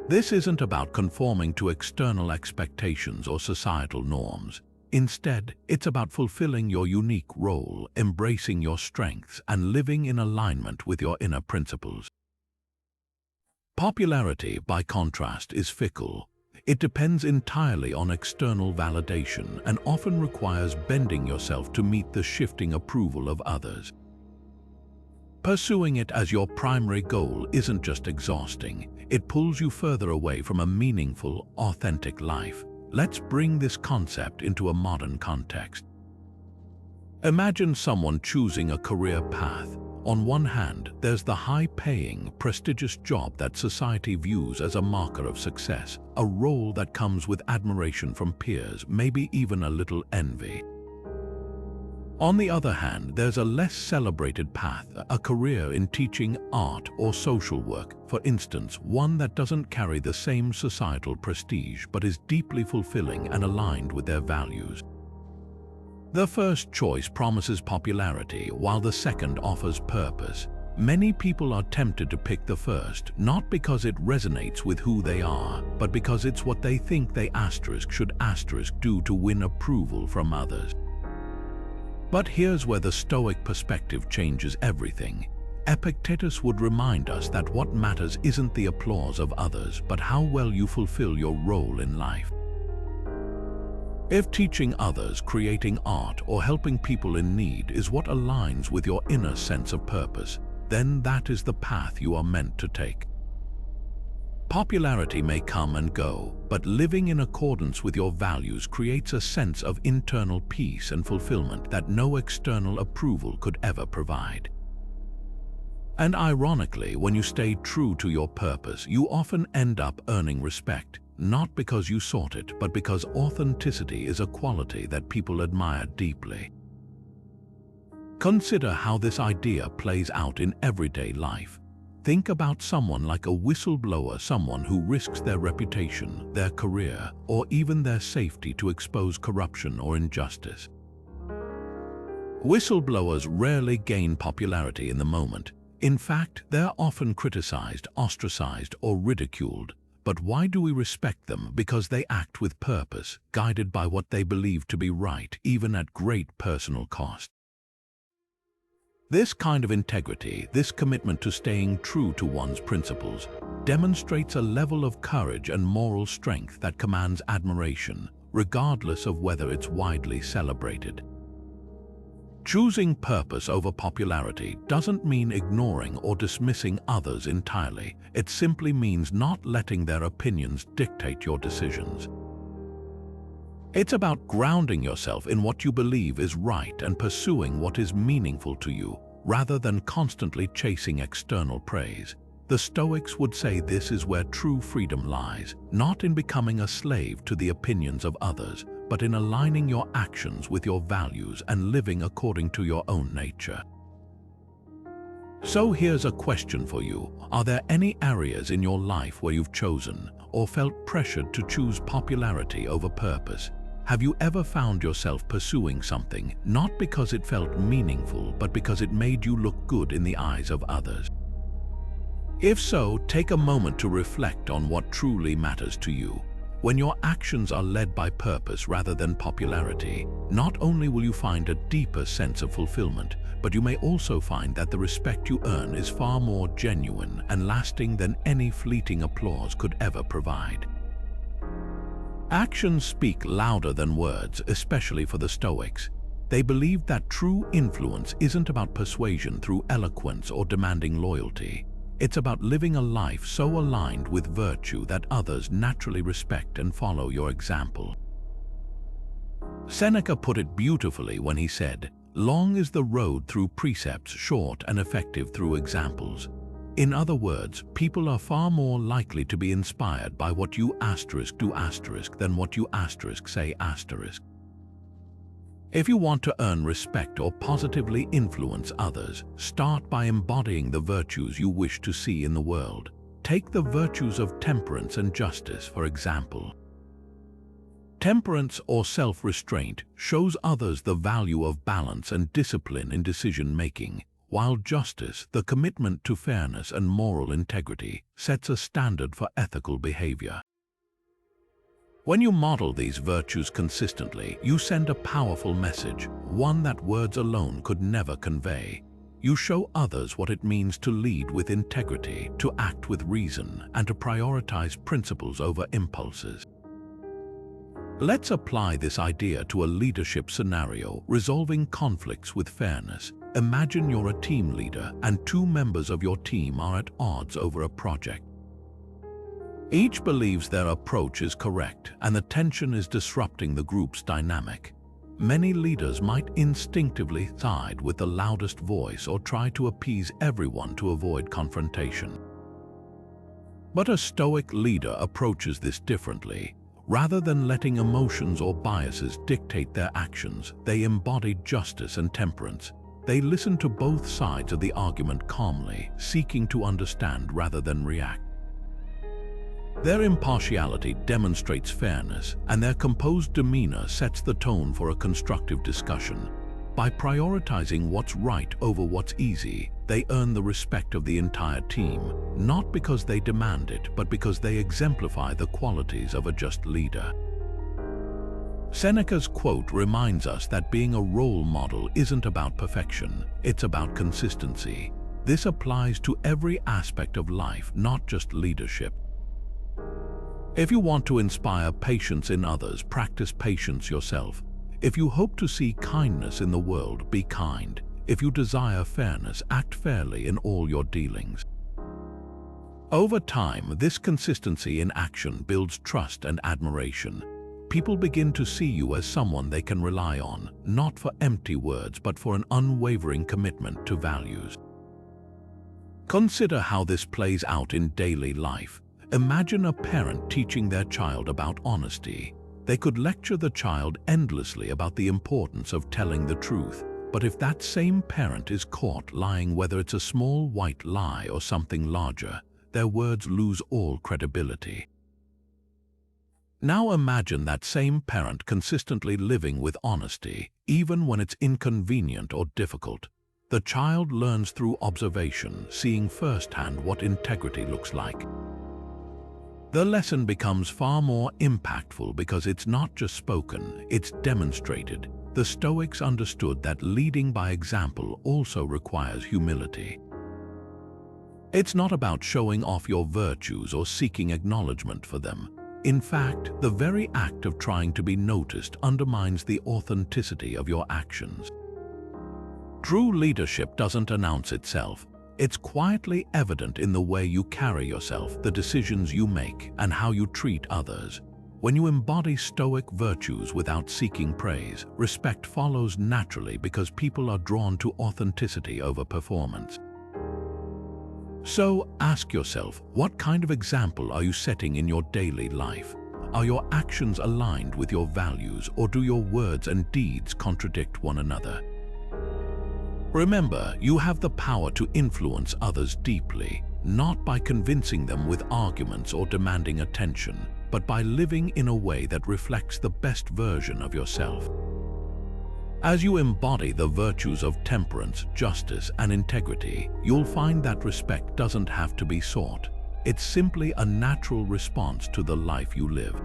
This isn't about conforming to external expectations or societal norms. Instead, it's about fulfilling your unique role, embracing your strengths, and living in alignment with your inner principles. Popularity, by contrast, is fickle. It depends entirely on external validation and often requires bending yourself to meet the shifting approval of others. Pursuing it as your primary goal isn't just exhausting, it pulls you further away from a meaningful, authentic life. Let's bring this concept into a modern context. Imagine someone choosing a career path. On one hand, there's the high-paying, prestigious job that society views as a marker of success, a role that comes with admiration from peers, maybe even a little envy. On the other hand, there's a less celebrated path, a career in teaching, art, or social work, for instance, one that doesn't carry the same societal prestige but is deeply fulfilling and aligned with their values. The first choice promises popularity, while the second offers purpose. Many people are tempted to pick the first, not because it resonates with who they are, but because it's what they think they should do to win approval from others. But here's where the Stoic perspective changes everything. Epictetus would remind us that what matters isn't the applause of others, but how well you fulfill your role in life. If teaching others, creating art, or helping people in need is what aligns with your inner sense of purpose, then that is the path you are meant to take. Popularity may come and go, but living in accordance with your values creates a sense of internal peace and fulfillment that no external approval could ever provide. And ironically, when you stay true to your purpose, you often end up earning respect, not because you sought it, but because authenticity is a quality that people admire deeply. Consider how this idea plays out in everyday life. Think about someone like a whistleblower, someone who risks their reputation, their career, or even their safety to expose corruption or injustice. Whistleblowers rarely gain popularity in the moment. In fact, they're often criticized, ostracized, or ridiculed. But why do we respect them? Because they act with purpose, guided by what they believe to be right, even at great personal cost. This kind of integrity, this commitment to staying true to one's principles, demonstrates a level of courage and moral strength that commands admiration, regardless of whether it's widely celebrated. Choosing purpose over popularity doesn't mean ignoring or dismissing others entirely. It simply means not letting their opinions dictate your decisions. It's about grounding yourself in what you believe is right and pursuing what is meaningful to you, rather than constantly chasing external praise. The Stoics would say this is where true freedom lies, not in becoming a slave to the opinions of others, but in aligning your actions with your values and living according to your own nature. So here's a question for you. Are there any areas in your life where you've chosen or felt pressured to choose popularity over purpose? Have you ever found yourself pursuing something not because it felt meaningful, but because it made you look good in the eyes of others? If so, take a moment to reflect on what truly matters to you. When your actions are led by purpose rather than popularity, not only will you find a deeper sense of fulfillment, but you may also find that the respect you earn is far more genuine and lasting than any fleeting applause could ever provide. Actions speak louder than words, especially for the Stoics. They believed that true influence isn't about persuasion through eloquence or demanding loyalty. It's about living a life so aligned with virtue that others naturally respect and follow your example. Seneca put it beautifully when he said, "Long is the road through precepts, short and effective through examples." In other words, people are far more likely to be inspired by what you do than what you say. If you want to earn respect or positively influence others, start by embodying the virtues you wish to see in the world. Take the virtues of temperance and justice, for example. Temperance or self-restraint shows others the value of balance and discipline in decision-making, while justice, the commitment to fairness and moral integrity, sets a standard for ethical behavior. When you model these virtues consistently, you send a powerful message, one that words alone could never convey. You show others what it means to lead with integrity, to act with reason, and to prioritize principles over impulses. Let's apply this idea to a leadership scenario, resolving conflicts with fairness. Imagine you're a team leader and two members of your team are at odds over a project. Each believes their approach is correct, and the tension is disrupting the group's dynamic. Many leaders might instinctively side with the loudest voice or try to appease everyone to avoid confrontation. But a Stoic leader approaches this differently. Rather than letting emotions or biases dictate their actions, they embody justice and temperance. They listen to both sides of the argument calmly, seeking to understand rather than react. Their impartiality demonstrates fairness, and their composed demeanor sets the tone for a constructive discussion. By prioritizing what's right over what's easy, they earn the respect of the entire team, not because they demand it, but because they exemplify the qualities of a just leader. Seneca's quote reminds us that being a role model isn't about perfection, it's about consistency. This applies to every aspect of life, not just leadership. If you want to inspire patience in others, practice patience yourself. If you hope to see kindness in the world, be kind. If you desire fairness, act fairly in all your dealings. Over time, this consistency in action builds trust and admiration. People begin to see you as someone they can rely on, not for empty words, but for an unwavering commitment to values. Consider how this plays out in daily life. Imagine a parent teaching their child about honesty. They could lecture the child endlessly about the importance of telling the truth. But if that same parent is caught lying, whether it's a small white lie or something larger, their words lose all credibility. Now imagine that same parent consistently living with honesty, even when it's inconvenient or difficult. The child learns through observation, seeing firsthand what integrity looks like. The lesson becomes far more impactful because it's not just spoken, it's demonstrated. The Stoics understood that leading by example also requires humility. It's not about showing off your virtues or seeking acknowledgement for them. In fact, the very act of trying to be noticed undermines the authenticity of your actions. True leadership doesn't announce itself. It's quietly evident in the way you carry yourself, the decisions you make, and how you treat others. When you embody Stoic virtues without seeking praise, respect follows naturally because people are drawn to authenticity over performance. So ask yourself, what kind of example are you setting in your daily life? Are your actions aligned with your values, or do your words and deeds contradict one another? Remember, you have the power to influence others deeply, not by convincing them with arguments or demanding attention, but by living in a way that reflects the best version of yourself. As you embody the virtues of temperance, justice, and integrity, you'll find that respect doesn't have to be sought. It's simply a natural response to the life you live.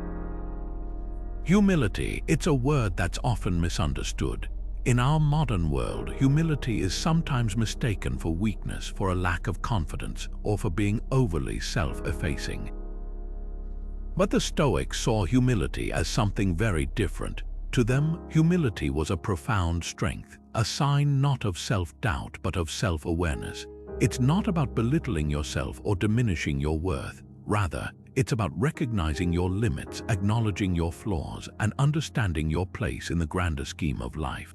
Humility, it's a word that's often misunderstood. In our modern world, humility is sometimes mistaken for weakness, for a lack of confidence, or for being overly self-effacing. But the Stoics saw humility as something very different. To them, humility was a profound strength, a sign not of self-doubt but of self-awareness. It's not about belittling yourself or diminishing your worth. Rather, it's about recognizing your limits, acknowledging your flaws, and understanding your place in the grander scheme of life.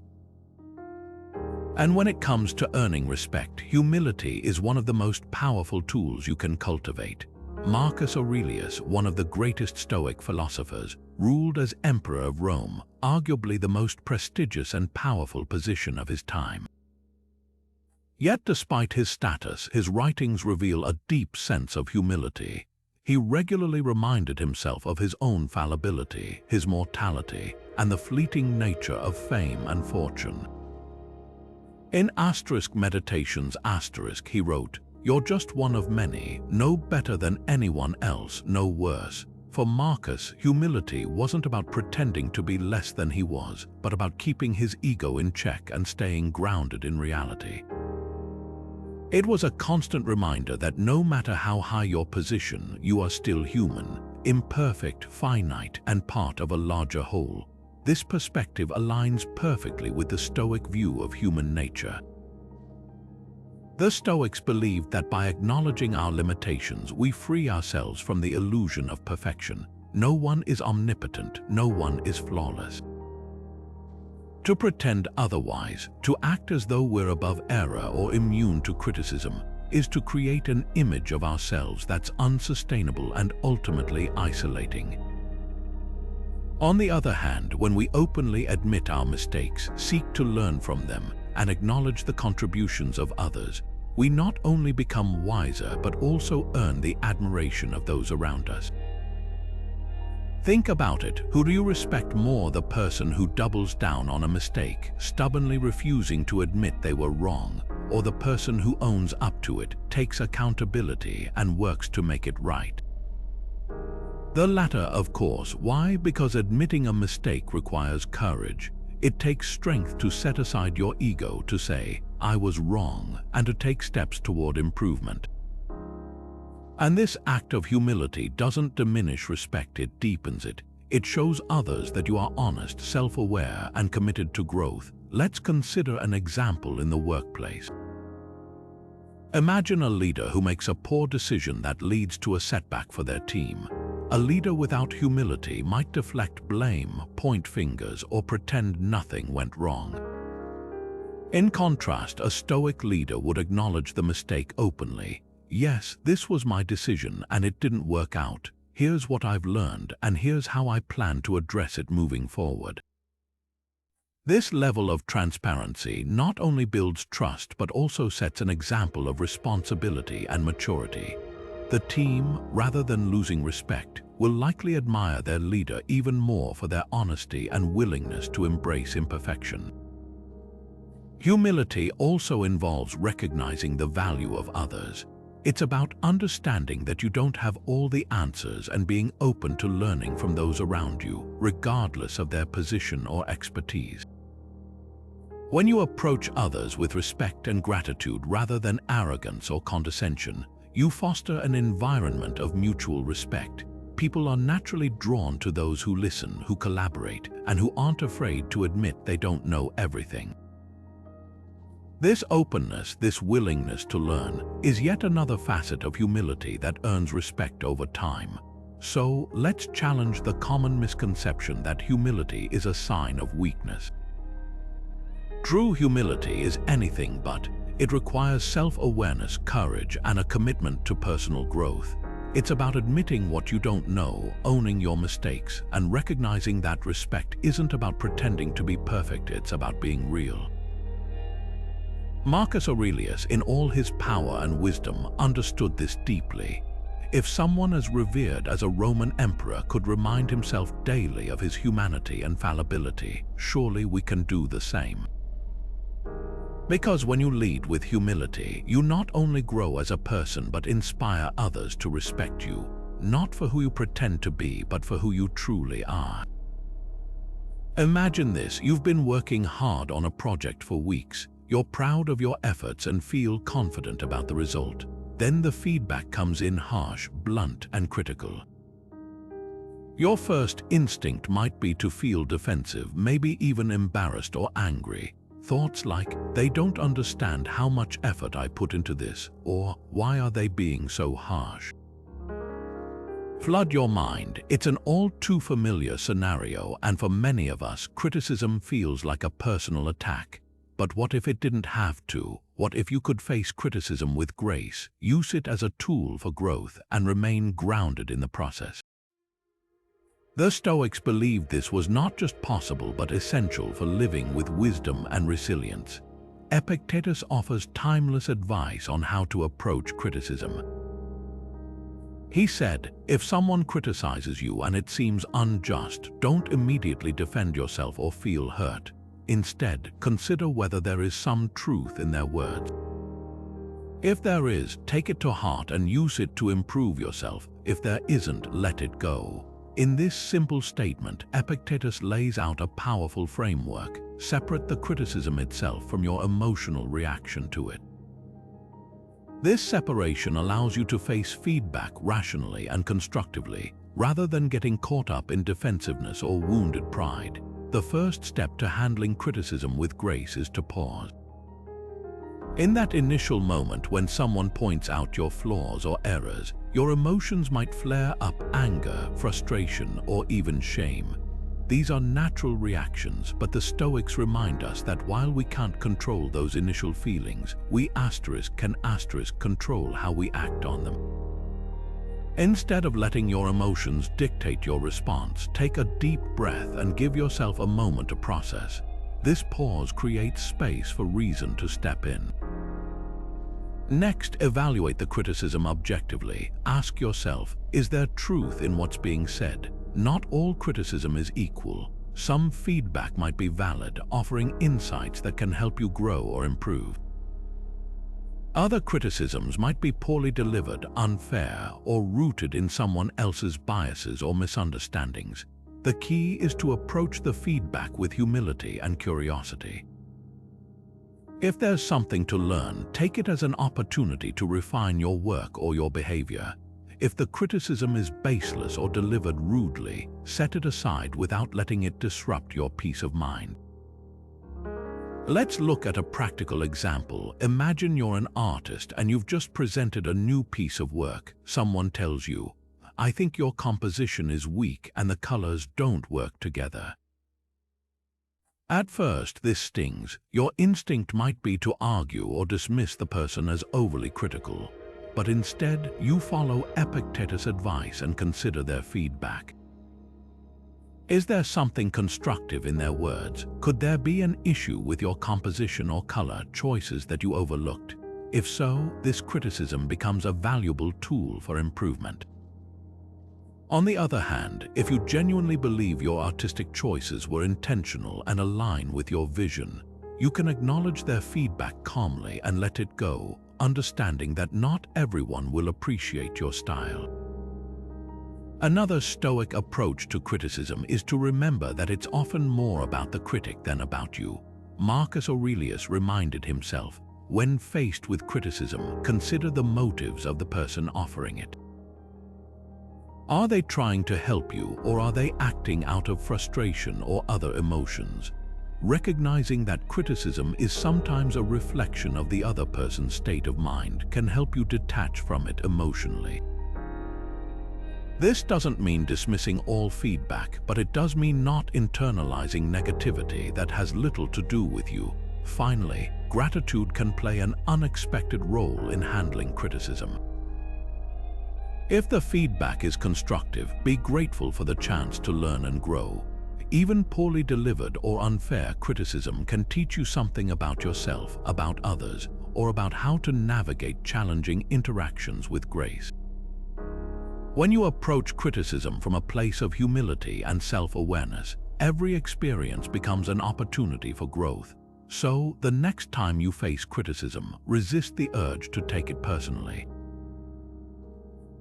And when it comes to earning respect, humility is one of the most powerful tools you can cultivate. Marcus Aurelius, one of the greatest Stoic philosophers, ruled as Emperor of Rome, arguably the most prestigious and powerful position of his time. Yet despite his status, his writings reveal a deep sense of humility. He regularly reminded himself of his own fallibility, his mortality, and the fleeting nature of fame and fortune. In Meditations he wrote, "You're just one of many, no better than anyone else, no worse." For Marcus, humility wasn't about pretending to be less than he was, but about keeping his ego in check and staying grounded in reality. It was a constant reminder that no matter how high your position, you are still human, imperfect, finite, and part of a larger whole. This perspective aligns perfectly with the Stoic view of human nature. The Stoics believed that by acknowledging our limitations, we free ourselves from the illusion of perfection. No one is omnipotent, no one is flawless. To pretend otherwise, to act as though we're above error or immune to criticism, is to create an image of ourselves that's unsustainable and ultimately isolating. On the other hand, when we openly admit our mistakes, seek to learn from them, and acknowledge the contributions of others, we not only become wiser but also earn the admiration of those around us. Think about it. Who do you respect more, the person who doubles down on a mistake, stubbornly refusing to admit they were wrong, or the person who owns up to it, takes accountability, and works to make it right? The latter, of course. Why? Because admitting a mistake requires courage. It takes strength to set aside your ego, to say, "I was wrong," and to take steps toward improvement. And this act of humility doesn't diminish respect, it deepens it. It shows others that you are honest, self-aware, and committed to growth. Let's consider an example in the workplace. Imagine a leader who makes a poor decision that leads to a setback for their team. A leader without humility might deflect blame, point fingers, or pretend nothing went wrong. In contrast, a Stoic leader would acknowledge the mistake openly. Yes, this was my decision and it didn't work out. Here's what I've learned and here's how I plan to address it moving forward. This level of transparency not only builds trust but also sets an example of responsibility and maturity. The team, rather than losing respect, will likely admire their leader even more for their honesty and willingness to embrace imperfection. Humility also involves recognizing the value of others. It's about understanding that you don't have all the answers and being open to learning from those around you, regardless of their position or expertise. When you approach others with respect and gratitude rather than arrogance or condescension, you foster an environment of mutual respect. People are naturally drawn to those who listen, who collaborate, and who aren't afraid to admit they don't know everything. This openness, this willingness to learn, is yet another facet of humility that earns respect over time. So, let's challenge the common misconception that humility is a sign of weakness. True humility is anything but. It requires self-awareness, courage, and a commitment to personal growth. It's about admitting what you don't know, owning your mistakes, and recognizing that respect isn't about pretending to be perfect, it's about being real. Marcus Aurelius, in all his power and wisdom, understood this deeply. If someone as revered as a Roman emperor could remind himself daily of his humanity and fallibility, surely we can do the same. Because when you lead with humility, you not only grow as a person but inspire others to respect you, not for who you pretend to be, but for who you truly are. Imagine this: you've been working hard on a project for weeks. You're proud of your efforts and feel confident about the result. Then the feedback comes in harsh, blunt, and critical. Your first instinct might be to feel defensive, maybe even embarrassed or angry. Thoughts like, "They don't understand how much effort I put into this," or "Why are they being so harsh?" flood your mind. It's an all too familiar scenario, and for many of us, criticism feels like a personal attack. But what if it didn't have to? What if you could face criticism with grace, use it as a tool for growth, and remain grounded in the process? The Stoics believed this was not just possible but essential for living with wisdom and resilience. Epictetus offers timeless advice on how to approach criticism. He said, "If someone criticizes you and it seems unjust, don't immediately defend yourself or feel hurt. Instead, consider whether there is some truth in their words. If there is, take it to heart and use it to improve yourself. If there isn't, let it go." In this simple statement, Epictetus lays out a powerful framework. Separate the criticism itself from your emotional reaction to it. This separation allows you to face feedback rationally and constructively, rather than getting caught up in defensiveness or wounded pride. The first step to handling criticism with grace is to pause. In that initial moment when someone points out your flaws or errors, your emotions might flare up: anger, frustration, or even shame. These are natural reactions, but the Stoics remind us that while we can't control those initial feelings, we can control how we act on them. Instead of letting your emotions dictate your response, take a deep breath and give yourself a moment to process. This pause creates space for reason to step in. Next, evaluate the criticism objectively. Ask yourself, is there truth in what's being said? Not all criticism is equal. Some feedback might be valid, offering insights that can help you grow or improve. Other criticisms might be poorly delivered, unfair, or rooted in someone else's biases or misunderstandings. The key is to approach the feedback with humility and curiosity. If there's something to learn, take it as an opportunity to refine your work or your behavior. If the criticism is baseless or delivered rudely, set it aside without letting it disrupt your peace of mind. Let's look at a practical example. Imagine you're an artist and you've just presented a new piece of work. Someone tells you, "I think your composition is weak and the colors don't work together." At first, this stings. Your instinct might be to argue or dismiss the person as overly critical, but instead you follow Epictetus' advice and consider their feedback. Is there something constructive in their words? Could there be an issue with your composition or color choices that you overlooked? If so, this criticism becomes a valuable tool for improvement. On the other hand, if you genuinely believe your artistic choices were intentional and align with your vision, you can acknowledge their feedback calmly and let it go, understanding that not everyone will appreciate your style. Another Stoic approach to criticism is to remember that it's often more about the critic than about you. Marcus Aurelius reminded himself, when faced with criticism, consider the motives of the person offering it. Are they trying to help you, or are they acting out of frustration or other emotions? Recognizing that criticism is sometimes a reflection of the other person's state of mind can help you detach from it emotionally. This doesn't mean dismissing all feedback, but it does mean not internalizing negativity that has little to do with you. Finally, gratitude can play an unexpected role in handling criticism. If the feedback is constructive, be grateful for the chance to learn and grow. Even poorly delivered or unfair criticism can teach you something about yourself, about others, or about how to navigate challenging interactions with grace. When you approach criticism from a place of humility and self-awareness, every experience becomes an opportunity for growth. So, the next time you face criticism, resist the urge to take it personally.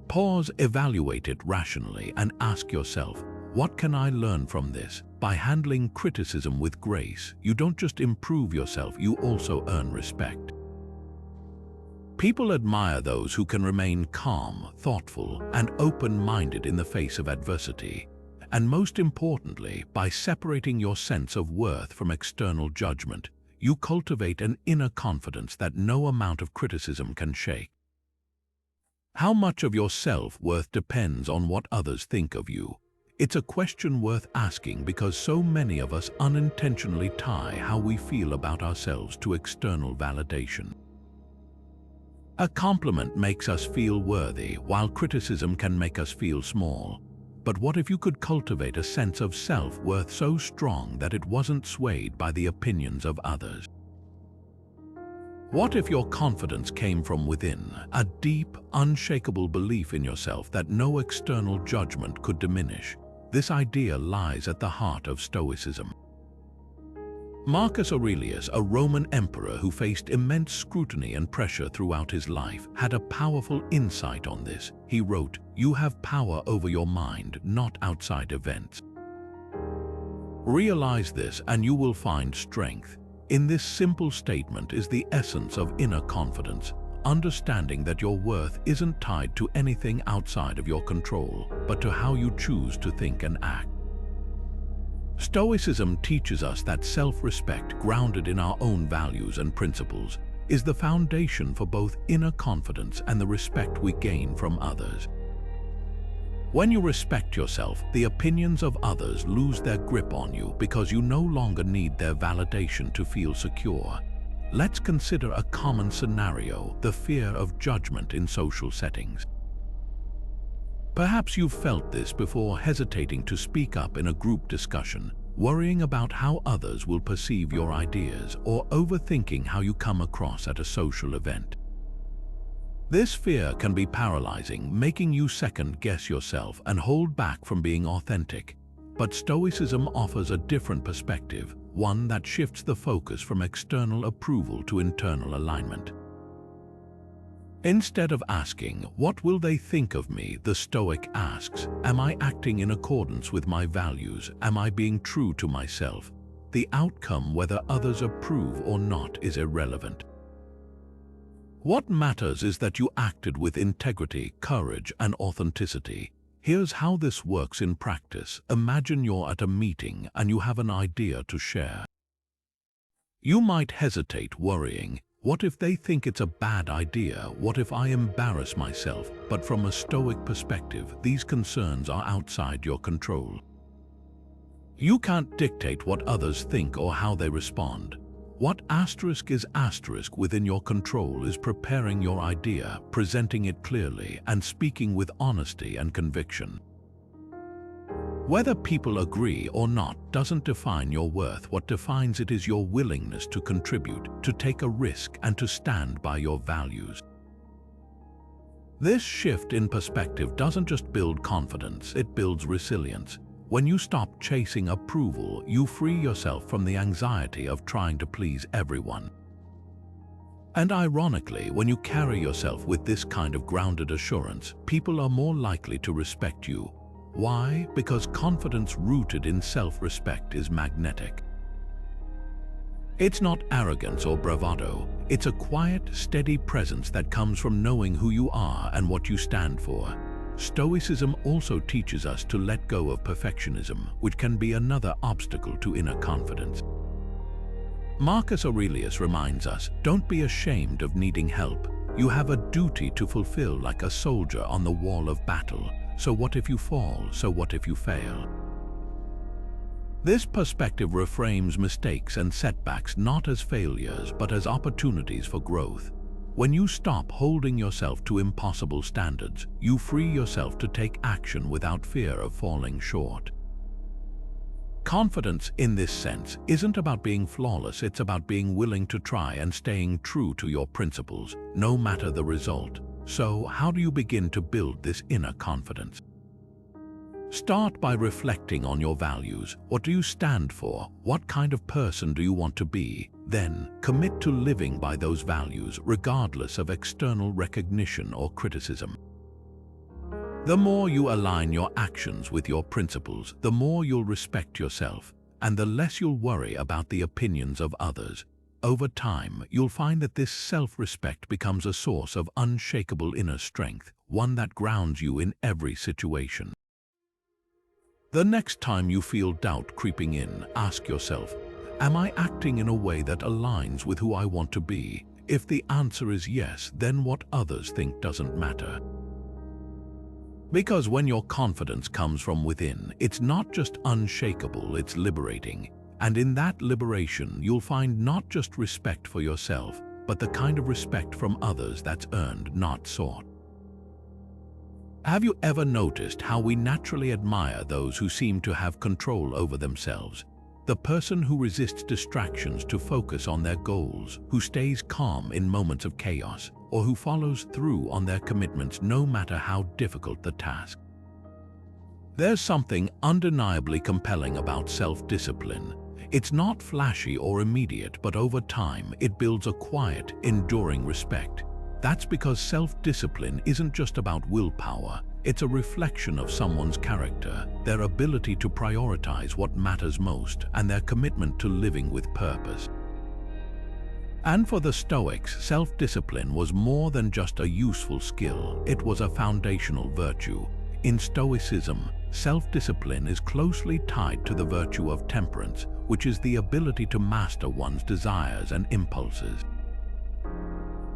Pause, evaluate it rationally, and ask yourself, what can I learn from this? By handling criticism with grace, you don't just improve yourself, you also earn respect. People admire those who can remain calm, thoughtful, and open-minded in the face of adversity. And most importantly, by separating your sense of worth from external judgment, you cultivate an inner confidence that no amount of criticism can shake. How much of your self-worth depends on what others think of you? It's a question worth asking because so many of us unintentionally tie how we feel about ourselves to external validation. A compliment makes us feel worthy, while criticism can make us feel small. But what if you could cultivate a sense of self-worth so strong that it wasn't swayed by the opinions of others? What if your confidence came from within, a deep, unshakable belief in yourself that no external judgment could diminish? This idea lies at the heart of Stoicism. Marcus Aurelius, a Roman emperor who faced immense scrutiny and pressure throughout his life, had a powerful insight on this. He wrote, "You have power over your mind, not outside events. Realize this and you will find strength." In this simple statement is the essence of inner confidence, understanding that your worth isn't tied to anything outside of your control, but to how you choose to think and act. Stoicism teaches us that self-respect, grounded in our own values and principles, is the foundation for both inner confidence and the respect we gain from others. When you respect yourself, the opinions of others lose their grip on you because you no longer need their validation to feel secure. Let's consider a common scenario, the fear of judgment in social settings. Perhaps you've felt this before, hesitating to speak up in a group discussion, worrying about how others will perceive your ideas, or overthinking how you come across at a social event. This fear can be paralyzing, making you second-guess yourself and hold back from being authentic. But Stoicism offers a different perspective, one that shifts the focus from external approval to internal alignment. Instead of asking, "What will they think of me?" the Stoic asks, "Am I acting in accordance with my values? Am I being true to myself?" The outcome, whether others approve or not, is irrelevant. What matters is that you acted with integrity, courage, and authenticity. Here's how this works in practice. Imagine you're at a meeting and you have an idea to share. You might hesitate, worrying, "What if they think it's a bad idea? What if I embarrass myself?" But from a Stoic perspective, these concerns are outside your control. You can't dictate what others think or how they respond. What is within your control is preparing your idea, presenting it clearly, and speaking with honesty and conviction. Whether people agree or not doesn't define your worth. What defines it is your willingness to contribute, to take a risk, and to stand by your values. This shift in perspective doesn't just build confidence, it builds resilience. When you stop chasing approval, you free yourself from the anxiety of trying to please everyone. And ironically, when you carry yourself with this kind of grounded assurance, people are more likely to respect you. Why? Because confidence rooted in self-respect is magnetic. It's not arrogance or bravado. It's a quiet, steady presence that comes from knowing who you are and what you stand for. Stoicism also teaches us to let go of perfectionism, which can be another obstacle to inner confidence. Marcus Aurelius reminds us, don't be ashamed of needing help. You have a duty to fulfill like a soldier on the wall of battle. So what if you fall? So what if you fail? This perspective reframes mistakes and setbacks not as failures, but as opportunities for growth. When you stop holding yourself to impossible standards, you free yourself to take action without fear of falling short. Confidence, in this sense, isn't about being flawless, it's about being willing to try and staying true to your principles, no matter the result. So, how do you begin to build this inner confidence? Start by reflecting on your values. What do you stand for? What kind of person do you want to be? Then, commit to living by those values, regardless of external recognition or criticism. The more you align your actions with your principles, the more you'll respect yourself, and the less you'll worry about the opinions of others. Over time, you'll find that this self-respect becomes a source of unshakable inner strength, one that grounds you in every situation. The next time you feel doubt creeping in, ask yourself, am I acting in a way that aligns with who I want to be? If the answer is yes, then what others think doesn't matter. Because when your confidence comes from within, it's not just unshakable, it's liberating. And in that liberation, you'll find not just respect for yourself, but the kind of respect from others that's earned, not sought. Have you ever noticed how we naturally admire those who seem to have control over themselves? The person who resists distractions to focus on their goals, who stays calm in moments of chaos, or who follows through on their commitments no matter how difficult the task. There's something undeniably compelling about self-discipline. It's not flashy or immediate, but over time it builds a quiet, enduring respect. That's because self-discipline isn't just about willpower. It's a reflection of someone's character, their ability to prioritize what matters most, and their commitment to living with purpose. And for the Stoics, self-discipline was more than just a useful skill, it was a foundational virtue. In Stoicism, self-discipline is closely tied to the virtue of temperance, which is the ability to master one's desires and impulses.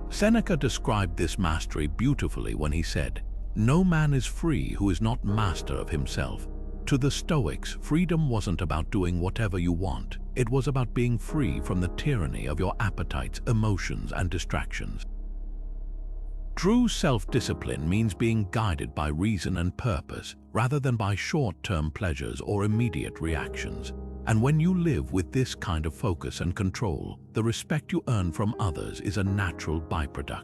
Seneca described this mastery beautifully when he said, "No man is free who is not master of himself." To the Stoics, freedom wasn't about doing whatever you want. It was about being free from the tyranny of your appetites, emotions, and distractions. True self-discipline means being guided by reason and purpose, rather than by short-term pleasures or immediate reactions. And when you live with this kind of focus and control, the respect you earn from others is a natural byproduct.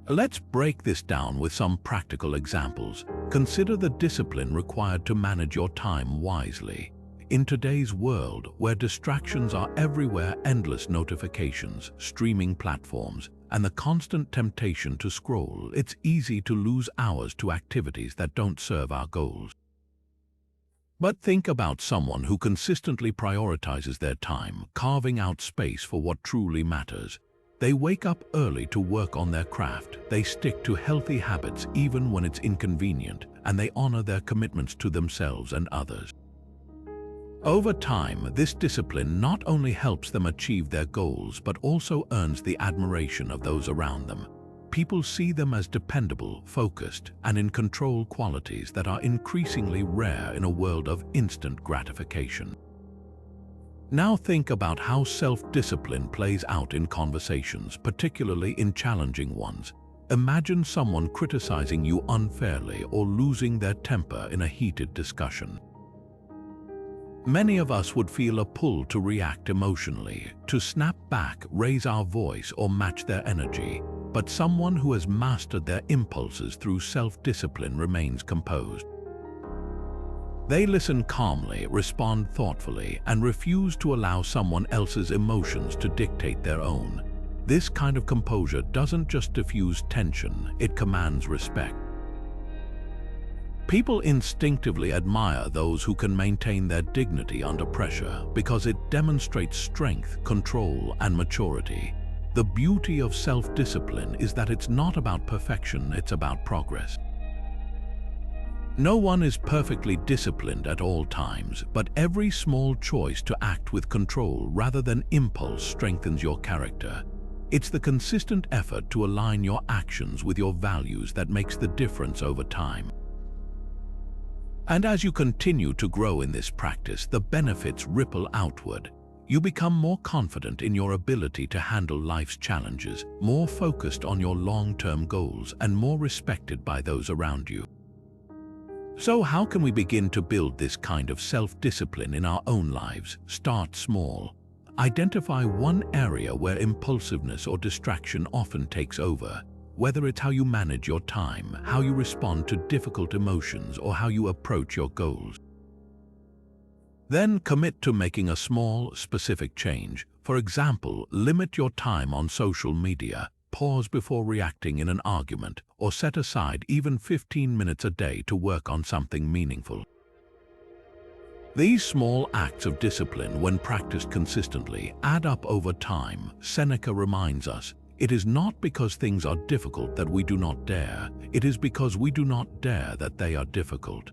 Let's break this down with some practical examples. Consider the discipline required to manage your time wisely. In today's world, where distractions are everywhere, endless notifications, streaming platforms, and the constant temptation to scroll, it's easy to lose hours to activities that don't serve our goals. But think about someone who consistently prioritizes their time, carving out space for what truly matters. They wake up early to work on their craft, they stick to healthy habits even when it's inconvenient, and they honor their commitments to themselves and others. Over time, this discipline not only helps them achieve their goals, but also earns the admiration of those around them. people see them as dependable, focused, and in control qualities that are increasingly rare in a world of instant gratification. Now think about how self-discipline plays out in conversations, particularly in challenging ones. Imagine someone criticizing you unfairly or losing their temper in a heated discussion. Many of us would feel a pull to react emotionally, to snap back, raise our voice, or match their energy. But someone who has mastered their impulses through self-discipline remains composed. They listen calmly, respond thoughtfully, and refuse to allow someone else's emotions to dictate their own. This kind of composure doesn't just diffuse tension, it commands respect. People instinctively admire those who can maintain their dignity under pressure because it demonstrates strength, control, and maturity. The beauty of self-discipline is that it's not about perfection, it's about progress. No one is perfectly disciplined at all times, but every small choice to act with control rather than impulse strengthens your character. It's the consistent effort to align your actions with your values that makes the difference over time. And as you continue to grow in this practice, the benefits ripple outward. You become more confident in your ability to handle life's challenges, more focused on your long-term goals, and more respected by those around you. So how can we begin to build this kind of self-discipline in our own lives? Start small. Identify one area where impulsiveness or distraction often takes over, whether it's how you manage your time, how you respond to difficult emotions, or how you approach your goals. Then commit to making a small, specific change. For example, limit your time on social media, pause before reacting in an argument, or set aside even 15 minutes a day to work on something meaningful. These small acts of discipline, when practiced consistently, add up over time. Seneca reminds us, it is not because things are difficult that we do not dare, it is because we do not dare that they are difficult.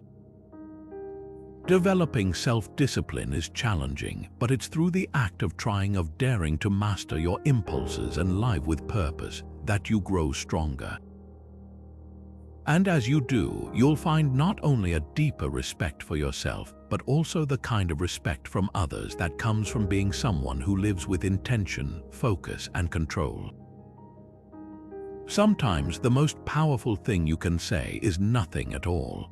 Developing self-discipline is challenging, but it's through the act of trying, of daring to master your impulses and live with purpose, that you grow stronger. And as you do, you'll find not only a deeper respect for yourself, but also the kind of respect from others that comes from being someone who lives with intention, focus, and control. Sometimes the most powerful thing you can say is nothing at all.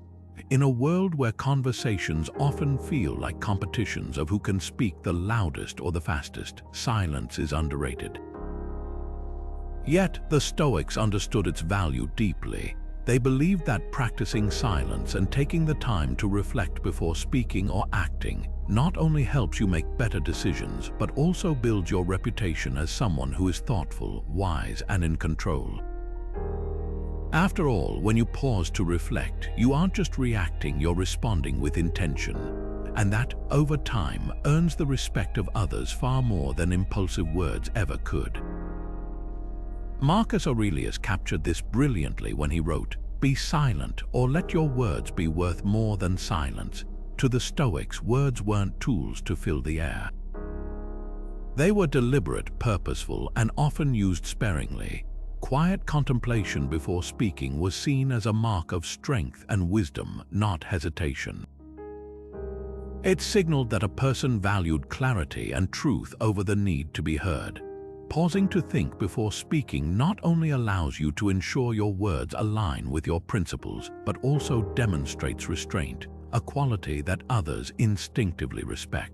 In a world where conversations often feel like competitions of who can speak the loudest or the fastest, silence is underrated. Yet, the Stoics understood its value deeply. They believed that practicing silence and taking the time to reflect before speaking or acting not only helps you make better decisions, but also builds your reputation as someone who is thoughtful, wise, and in control. After all, when you pause to reflect, you aren't just reacting, you're responding with intention. And that, over time, earns the respect of others far more than impulsive words ever could. Marcus Aurelius captured this brilliantly when he wrote, "Be silent, or let your words be worth more than silence." To the Stoics, words weren't tools to fill the air. They were deliberate, purposeful, and often used sparingly. Quiet contemplation before speaking was seen as a mark of strength and wisdom, not hesitation. It signaled that a person valued clarity and truth over the need to be heard. Pausing to think before speaking not only allows you to ensure your words align with your principles, but also demonstrates restraint, a quality that others instinctively respect.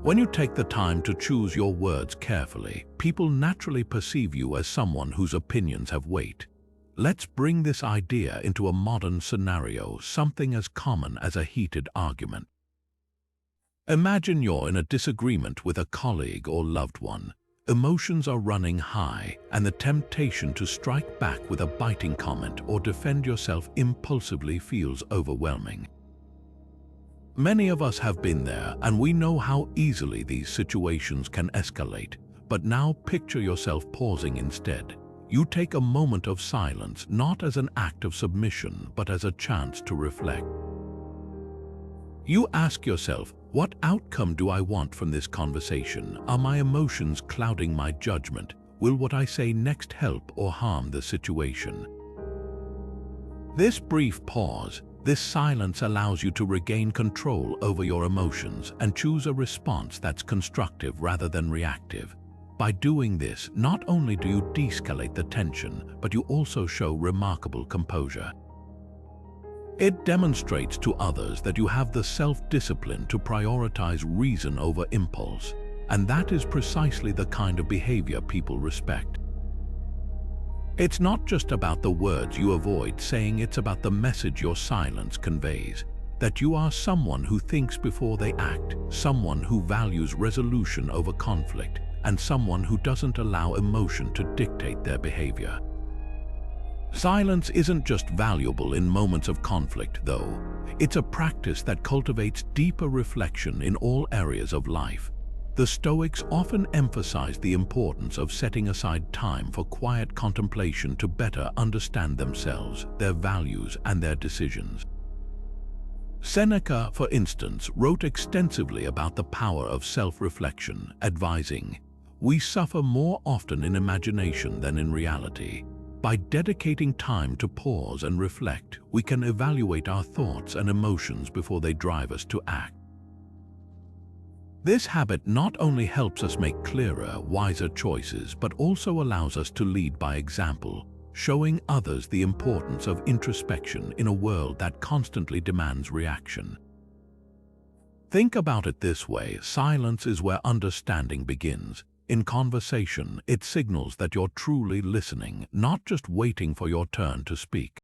When you take the time to choose your words carefully, people naturally perceive you as someone whose opinions have weight. Let's bring this idea into a modern scenario, something as common as a heated argument. Imagine you're in a disagreement with a colleague or loved one. Emotions are running high, and the temptation to strike back with a biting comment or defend yourself impulsively feels overwhelming. Many of us have been there, and we know how easily these situations can escalate. But now picture yourself pausing instead. You take a moment of silence, not as an act of submission, but as a chance to reflect. You ask yourself, what outcome do I want from this conversation? Are my emotions clouding my judgment? Will what I say next help or harm the situation? This brief pause, this silence allows you to regain control over your emotions and choose a response that's constructive rather than reactive. By doing this, not only do you de-escalate the tension, but you also show remarkable composure. It demonstrates to others that you have the self-discipline to prioritize reason over impulse, and that is precisely the kind of behavior people respect. It's not just about the words you avoid saying, it's about the message your silence conveys. That you are someone who thinks before they act, someone who values resolution over conflict, and someone who doesn't allow emotion to dictate their behavior. Silence isn't just valuable in moments of conflict, though. It's a practice that cultivates deeper reflection in all areas of life. The Stoics often emphasize the importance of setting aside time for quiet contemplation to better understand themselves, their values, and their decisions. Seneca, for instance, wrote extensively about the power of self-reflection, advising, "We suffer more often in imagination than in reality. By dedicating time to pause and reflect, we can evaluate our thoughts and emotions before they drive us to act." This habit not only helps us make clearer, wiser choices, but also allows us to lead by example, showing others the importance of introspection in a world that constantly demands reaction. Think about it this way: silence is where understanding begins. In conversation, it signals that you're truly listening, not just waiting for your turn to speak.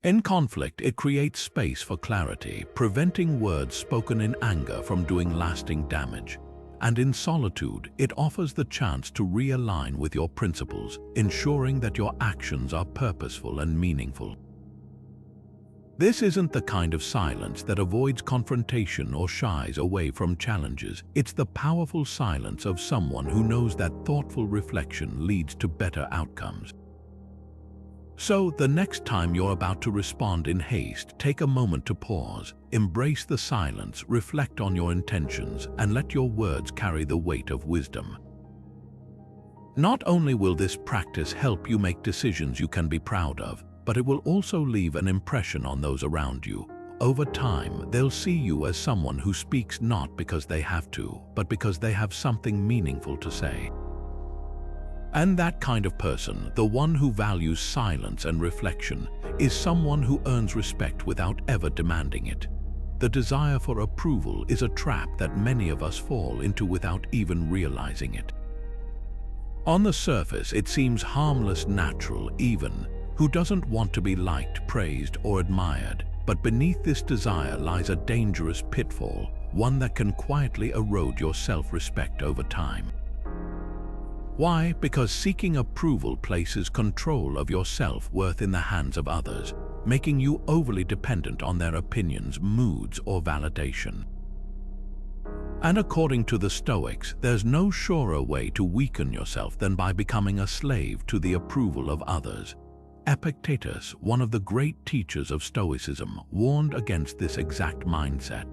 In conflict, it creates space for clarity, preventing words spoken in anger from doing lasting damage. And in solitude, it offers the chance to realign with your principles, ensuring that your actions are purposeful and meaningful. This isn't the kind of silence that avoids confrontation or shies away from challenges. It's the powerful silence of someone who knows that thoughtful reflection leads to better outcomes. So, the next time you're about to respond in haste, take a moment to pause, embrace the silence, reflect on your intentions, and let your words carry the weight of wisdom. Not only will this practice help you make decisions you can be proud of, but it will also leave an impression on those around you. Over time, they'll see you as someone who speaks not because they have to, but because they have something meaningful to say. And that kind of person, the one who values silence and reflection, is someone who earns respect without ever demanding it. The desire for approval is a trap that many of us fall into without even realizing it. On the surface, it seems harmless, natural, even. Who doesn't want to be liked, praised, or admired? But beneath this desire lies a dangerous pitfall, one that can quietly erode your self-respect over time. Why? Because seeking approval places control of your self-worth in the hands of others, making you overly dependent on their opinions, moods, or validation. And according to the Stoics, there's no surer way to weaken yourself than by becoming a slave to the approval of others. Epictetus, one of the great teachers of Stoicism, warned against this exact mindset.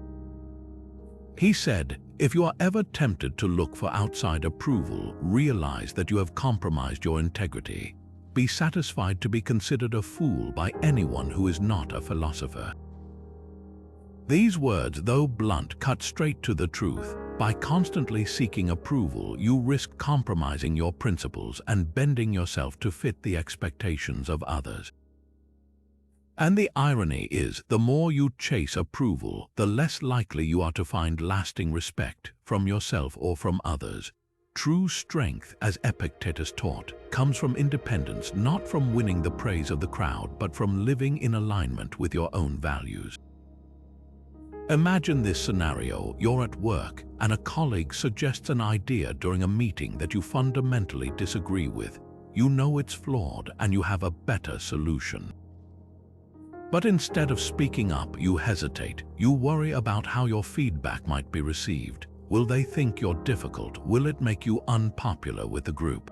He said, "If you are ever tempted to look for outside approval, realize that you have compromised your integrity. Be satisfied to be considered a fool by anyone who is not a philosopher." These words, though blunt, cut straight to the truth. By constantly seeking approval, you risk compromising your principles and bending yourself to fit the expectations of others. And the irony is, the more you chase approval, the less likely you are to find lasting respect from yourself or from others. True strength, as Epictetus taught, comes from independence, not from winning the praise of the crowd, but from living in alignment with your own values. Imagine this scenario: you're at work, and a colleague suggests an idea during a meeting that you fundamentally disagree with. You know it's flawed, and you have a better solution. But instead of speaking up, you hesitate. You worry about how your feedback might be received. Will they think you're difficult? Will it make you unpopular with the group?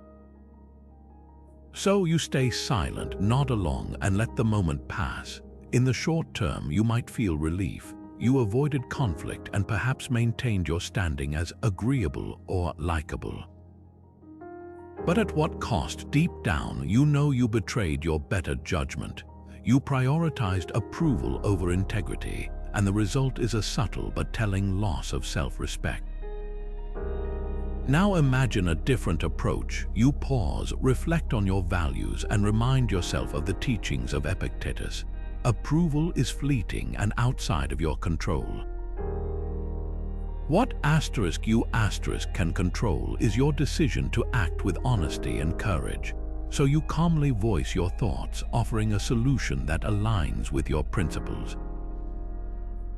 So you stay silent, nod along, and let the moment pass. In the short term, you might feel relief. You avoided conflict and perhaps maintained your standing as agreeable or likable. But at what cost? Deep down, you know you betrayed your better judgment. You prioritized approval over integrity, and the result is a subtle but telling loss of self-respect. Now imagine a different approach. You pause, reflect on your values, and remind yourself of the teachings of Epictetus. Approval is fleeting and outside of your control. What you can control is your decision to act with honesty and courage. So you calmly voice your thoughts, offering a solution that aligns with your principles.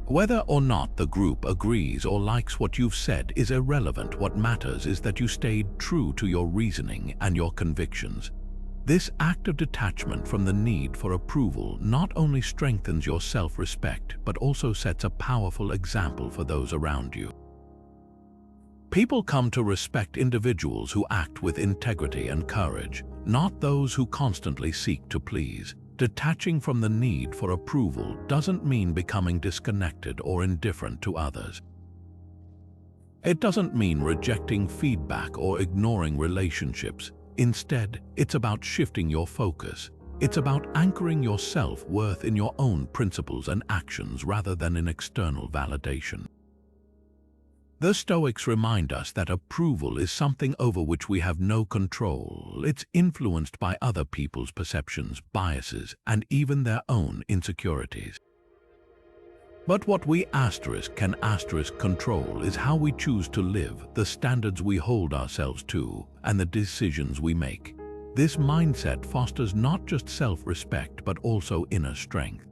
Whether or not the group agrees or likes what you've said is irrelevant. What matters is that you stayed true to your reasoning and your convictions. This act of detachment from the need for approval not only strengthens your self-respect, but also sets a powerful example for those around you. People come to respect individuals who act with integrity and courage, not those who constantly seek to please. Detaching from the need for approval doesn't mean becoming disconnected or indifferent to others. It doesn't mean rejecting feedback or ignoring relationships. Instead, it's about shifting your focus. It's about anchoring your self-worth in your own principles and actions rather than in external validation. The Stoics remind us that approval is something over which we have no control. It's influenced by other people's perceptions, biases, and even their own insecurities. But what we can control is how we choose to live, the standards we hold ourselves to, and the decisions we make. This mindset fosters not just self-respect but also inner strength.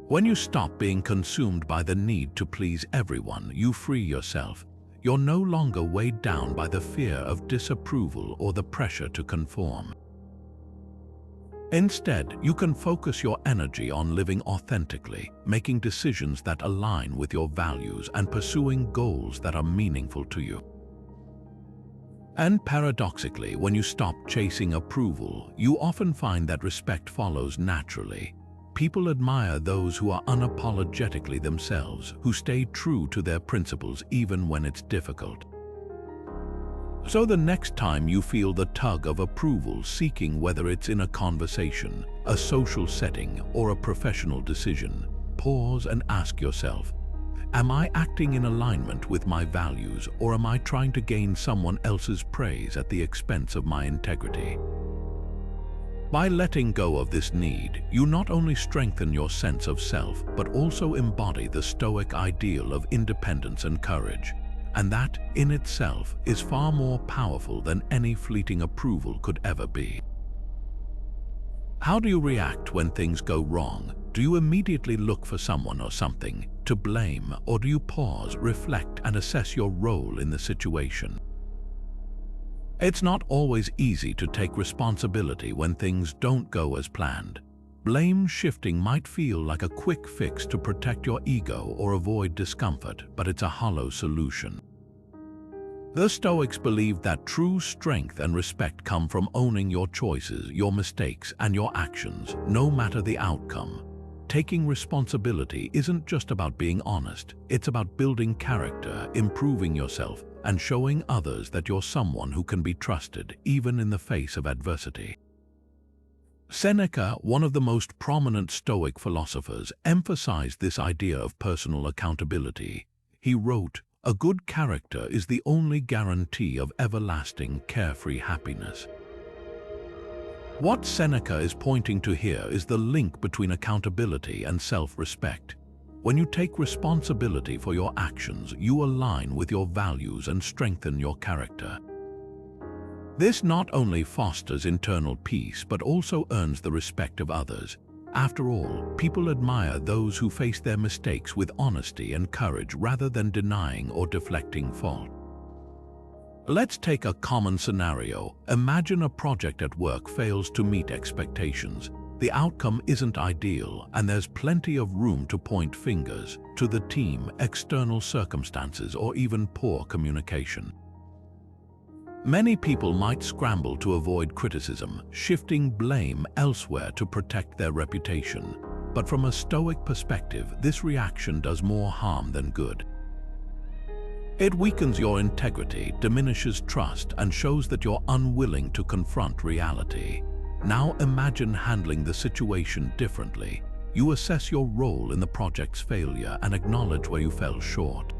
When you stop being consumed by the need to please everyone, you free yourself. You're no longer weighed down by the fear of disapproval or the pressure to conform. Instead, you can focus your energy on living authentically, making decisions that align with your values and pursuing goals that are meaningful to you. And paradoxically, when you stop chasing approval, you often find that respect follows naturally. People admire those who are unapologetically themselves, who stay true to their principles even when it's difficult. So the next time you feel the tug of approval seeking, whether it's in a conversation, a social setting, or a professional decision, pause and ask yourself, am I acting in alignment with my values, or am I trying to gain someone else's praise at the expense of my integrity? By letting go of this need, you not only strengthen your sense of self, but also embody the Stoic ideal of independence and courage. And that, in itself, is far more powerful than any fleeting approval could ever be. How do you react when things go wrong? Do you immediately look for someone or something to blame, or do you pause, reflect, and assess your role in the situation? It's not always easy to take responsibility when things don't go as planned. Blame shifting might feel like a quick fix to protect your ego or avoid discomfort, but it's a hollow solution. The Stoics believed that true strength and respect come from owning your choices, your mistakes, and your actions, no matter the outcome. Taking responsibility isn't just about being honest, it's about building character, improving yourself, and showing others that you're someone who can be trusted, even in the face of adversity. Seneca, one of the most prominent Stoic philosophers, emphasized this idea of personal accountability. He wrote, "A good character is the only guarantee of everlasting, carefree happiness." What Seneca is pointing to here is the link between accountability and self-respect. When you take responsibility for your actions, you align with your values and strengthen your character. This not only fosters internal peace, but also earns the respect of others. After all, people admire those who face their mistakes with honesty and courage rather than denying or deflecting fault. Let's take a common scenario. Imagine a project at work fails to meet expectations. The outcome isn't ideal, and there's plenty of room to point fingers to the team, external circumstances, or even poor communication. Many people might scramble to avoid criticism, shifting blame elsewhere to protect their reputation. But from a Stoic perspective, this reaction does more harm than good. It weakens your integrity, diminishes trust, and shows that you're unwilling to confront reality. Now imagine handling the situation differently. You assess your role in the project's failure and acknowledge where you fell short.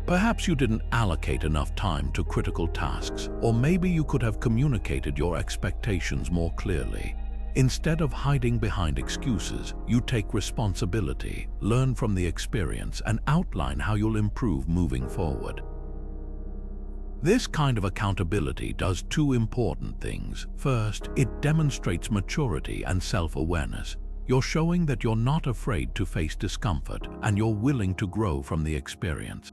Perhaps you didn't allocate enough time to critical tasks, or maybe you could have communicated your expectations more clearly. Instead of hiding behind excuses, you take responsibility, learn from the experience, and outline how you'll improve moving forward. This kind of accountability does two important things. First, it demonstrates maturity and self-awareness. You're showing that you're not afraid to face discomfort and you're willing to grow from the experience.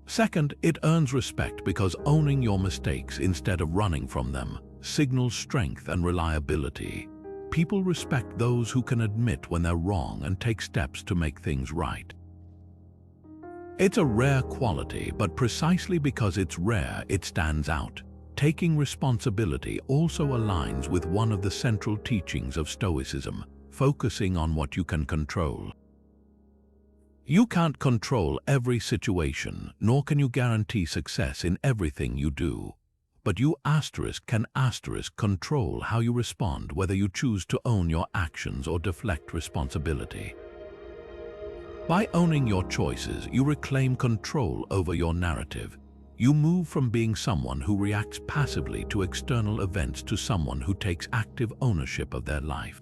Second, it earns respect because owning your mistakes instead of running from them signals strength and reliability. People respect those who can admit when they're wrong and take steps to make things right. It's a rare quality, but precisely because it's rare, it stands out. Taking responsibility also aligns with one of the central teachings of Stoicism, focusing on what you can control. You can't control every situation, nor can you guarantee success in everything you do. But you can control how you respond, whether you choose to own your actions or deflect responsibility. By owning your choices, you reclaim control over your narrative. You move from being someone who reacts passively to external events to someone who takes active ownership of their life.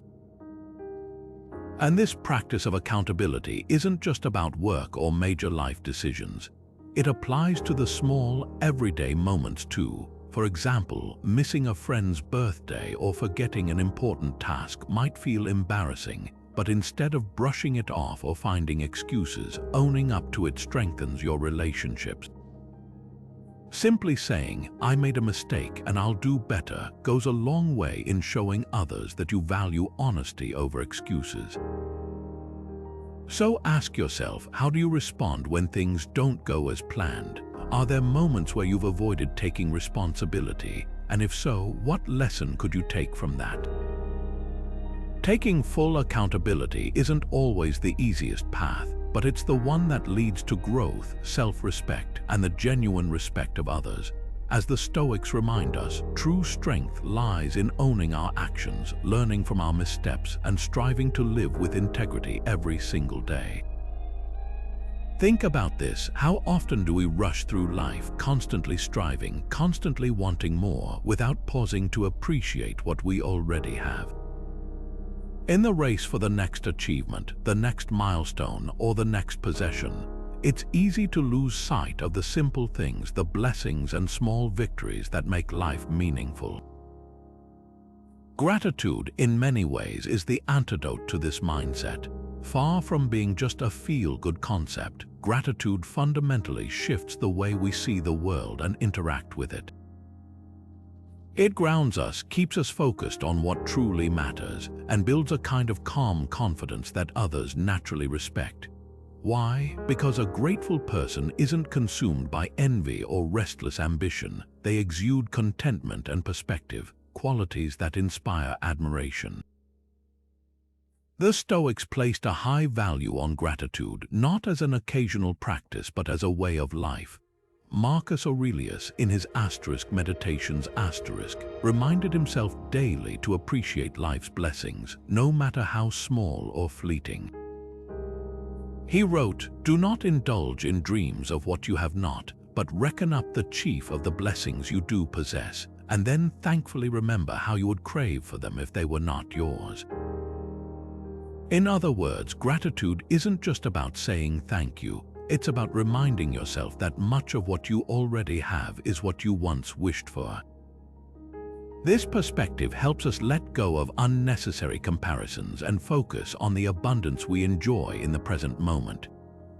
And this practice of accountability isn't just about work or major life decisions. It applies to the small, everyday moments too. For example, missing a friend's birthday or forgetting an important task might feel embarrassing, but instead of brushing it off or finding excuses, owning up to it strengthens your relationships. Simply saying, "I made a mistake and I'll do better," goes a long way in showing others that you value honesty over excuses. So ask yourself, how do you respond when things don't go as planned? Are there moments where you've avoided taking responsibility? And if so, what lesson could you take from that? Taking full accountability isn't always the easiest path, but it's the one that leads to growth, self-respect, and the genuine respect of others. As the Stoics remind us, true strength lies in owning our actions, learning from our missteps, and striving to live with integrity every single day. Think about this. How often do we rush through life, constantly striving, constantly wanting more, without pausing to appreciate what we already have? In the race for the next achievement, the next milestone, or the next possession, it's easy to lose sight of the simple things, the blessings and small victories that make life meaningful. Gratitude, in many ways, is the antidote to this mindset. Far from being just a feel-good concept, gratitude fundamentally shifts the way we see the world and interact with it. It grounds us, keeps us focused on what truly matters, and builds a kind of calm confidence that others naturally respect. Why? Because a grateful person isn't consumed by envy or restless ambition. They exude contentment and perspective, qualities that inspire admiration. The Stoics placed a high value on gratitude, not as an occasional practice but as a way of life. Marcus Aurelius, in his Meditations reminded himself daily to appreciate life's blessings, no matter how small or fleeting. He wrote, "Do not indulge in dreams of what you have not, but reckon up the chief of the blessings you do possess, and then thankfully remember how you would crave for them if they were not yours." In other words, gratitude isn't just about saying thank you. It's about reminding yourself that much of what you already have is what you once wished for. This perspective helps us let go of unnecessary comparisons and focus on the abundance we enjoy in the present moment.